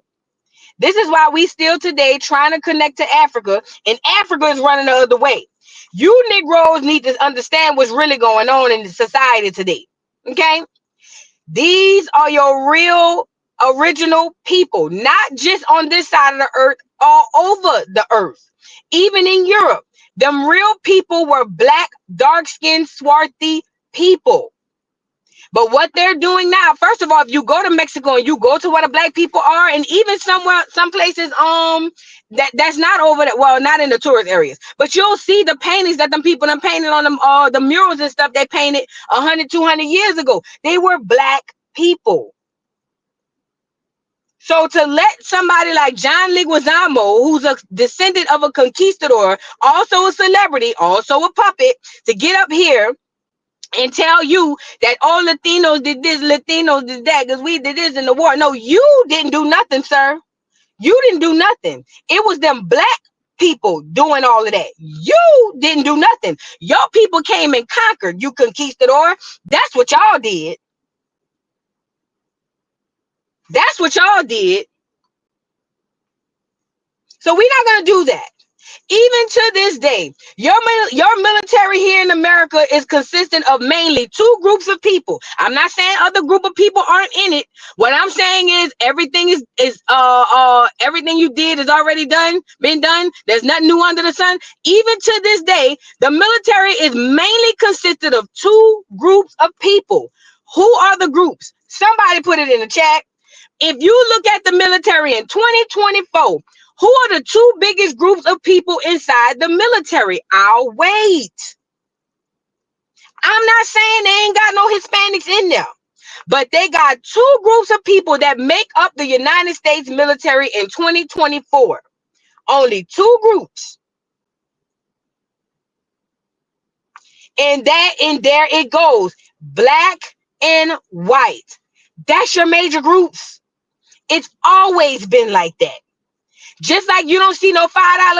This is why we still today trying to connect to Africa, and Africa is running the other way. You Negroes need to understand what's really going on in society today. Okay? These are your real original people, not just on this side of the earth, all over the earth. Even in Europe, them real people were black, dark-skinned, swarthy people. But what they're doing now, first of all, if you go to Mexico and you go to where the black people are, and even somewhere, some places, that's not over that, well, not in the tourist areas, but you'll see the paintings that them people done painted on them, the murals and stuff they painted 100, 200 years ago. They were black people. So to let somebody like John Leguizamo, who's a descendant of a conquistador, also a celebrity, also a puppet, to get up here and tell you that all Latinos did this, Latinos did that, because we did this in the war. No, you didn't do nothing, sir. You didn't do nothing. It was them black people doing all of that. You didn't do nothing. Your people came and conquered, you conquistador. That's what y'all did. That's what y'all did. So we're not going to do that. Even to this day, your military here in America is consistent of mainly two groups of people. I'm not saying other group of people aren't in it. What I'm saying is everything is everything you did is already been done. There's nothing new under the sun. Even to this day, the military is mainly consisted of two groups of people. Who are the groups? Somebody put it in the chat. If you look at the military in 2024, who are the two biggest groups of people inside the military? I'll wait. I'm not saying they ain't got no Hispanics in there, but they got two groups of people that make up the United States military in 2024. Only two groups. And there it goes. Black and white. That's your major groups. It's always been like that. Just like you don't see no $5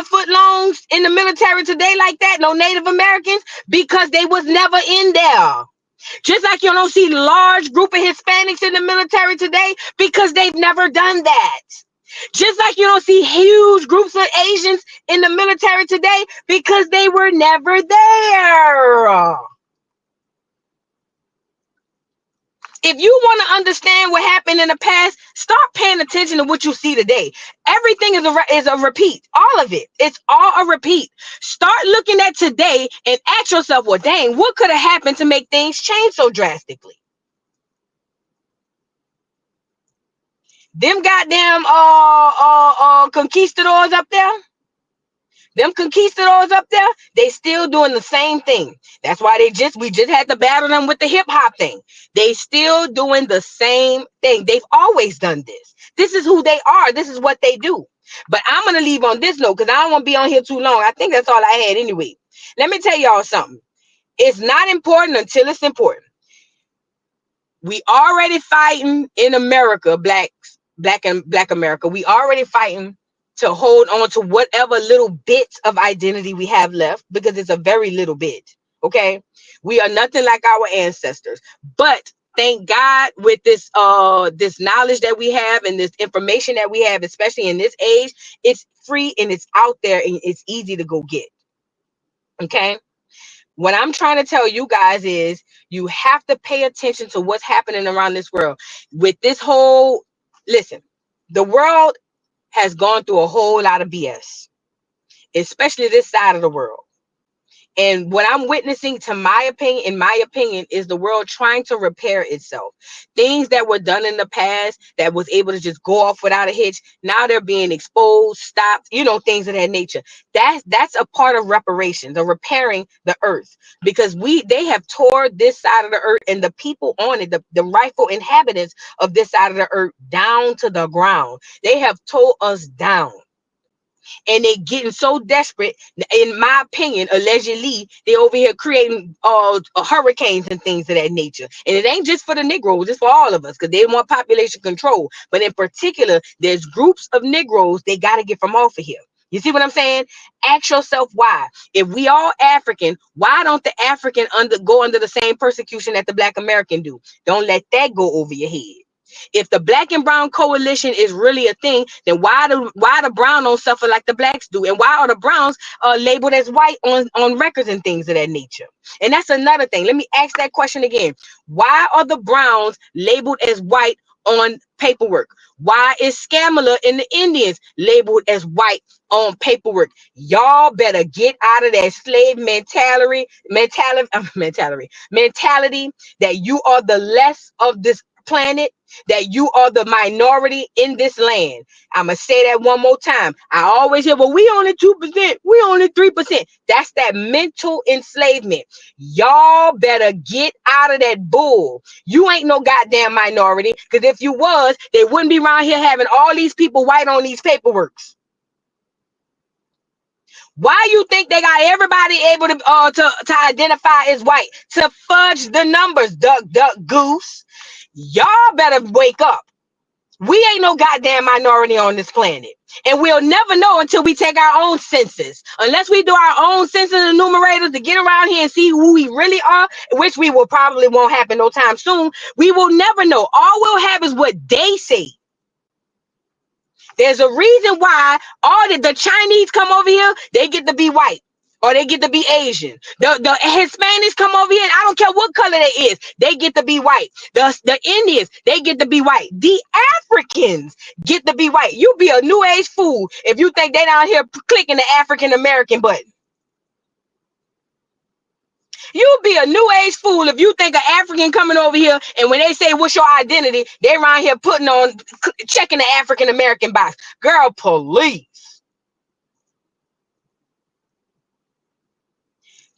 foot loans in the military today like that, no Native Americans, because they was never in there. Just like you don't see large group of Hispanics in the military today because they've never done that. Just like you don't see huge groups of Asians in the military today because they were never there. If you want to understand what happened in the past, start paying attention to what you see today. Everything is a repeat. All of it. It's all a repeat. Start looking at today and ask yourself, well, dang, what could have happened to make things change so drastically? Them goddamn conquistadors up there. Them conquistadors up there, they still doing the same thing. That's why we just had to battle them with the hip hop thing. They still doing the same thing. They've always done this. This is who they are. This is what they do. But I'm going to leave on this note because I don't want to be on here too long. I think that's all I had anyway. Let me tell y'all something. It's not important until it's important. We already fighting in America, black America. We already fighting to hold on to whatever little bits of identity we have left, because it's a very little bit. Okay, we are nothing like our ancestors, but thank God with this this knowledge that we have and this information that we have, especially in this age, it's free and it's out there and it's easy to go get. Okay, what I'm trying to tell you guys is you have to pay attention to what's happening around this world with this whole, listen, the world has gone through a whole lot of BS, especially this side of the world. And what I'm witnessing, in my opinion, is the world trying to repair itself. Things that were done in the past that was able to just go off without a hitch, now they're being exposed, stopped, things of that nature. That's a part of reparations, or repairing the earth, because they have tore this side of the earth and the people on it, the rightful inhabitants of this side of the earth, down to the ground. They have tore us down. And they getting so desperate, in my opinion, allegedly, they over here creating hurricanes and things of that nature. And it ain't just for the Negroes, it's for all of us, because they want population control. But in particular, there's groups of Negroes they got to get from off of here. You see what I'm saying? Ask yourself why. If we all African, why don't the African go under the same persecution that the Black American do? Don't let that go over your head. If the Black and Brown coalition is really a thing, then why the brown don't suffer like the blacks do? And why are the browns labeled as white on records and things of that nature? And that's another thing. Let me ask that question again. Why are the browns labeled as white on paperwork? Why is Scamala and the Indians labeled as white on paperwork? Y'all better get out of that slave mentality that you are the less of this planet, that you are the minority in this land. I'm going to say that one more time. I always hear, well, we only 2%, we only 3%. That's that mental enslavement. Y'all better get out of that bull. You ain't no goddamn minority, because if you was, they wouldn't be around here having all these people white on these paperworks. Why you think they got everybody able to identify as white? To fudge the numbers, duck, goose. Y'all better wake up. We ain't no goddamn minority on this planet. And we'll never know until we take our own census. Unless we do our own census enumerators to get around here and see who we really are, which we will probably won't happen no time soon, we will never know. All we'll have is what they say. There's a reason why all the Chinese come over here, they get to be white. Or they get to be Asian. The Hispanics come over here, and I don't care what color they is, they get to be white. The Indians, they get to be white. The Africans get to be white. You be a new age fool if you think they down here clicking the African American button. You be a new age fool if you think an African coming over here, and when they say what's your identity, they around here checking the African American box. Girl, please.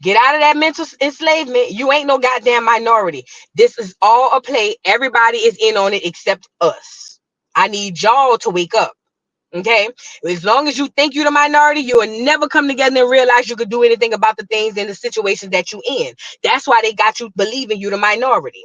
Get out of that mental enslavement. You ain't no goddamn minority. This is all a play. Everybody is in on it except us. I need y'all to wake up. Okay? As long as you think you're the minority, you will never come together and realize you could do anything about the things and the situations that you in. That's why they got you believing you're the minority.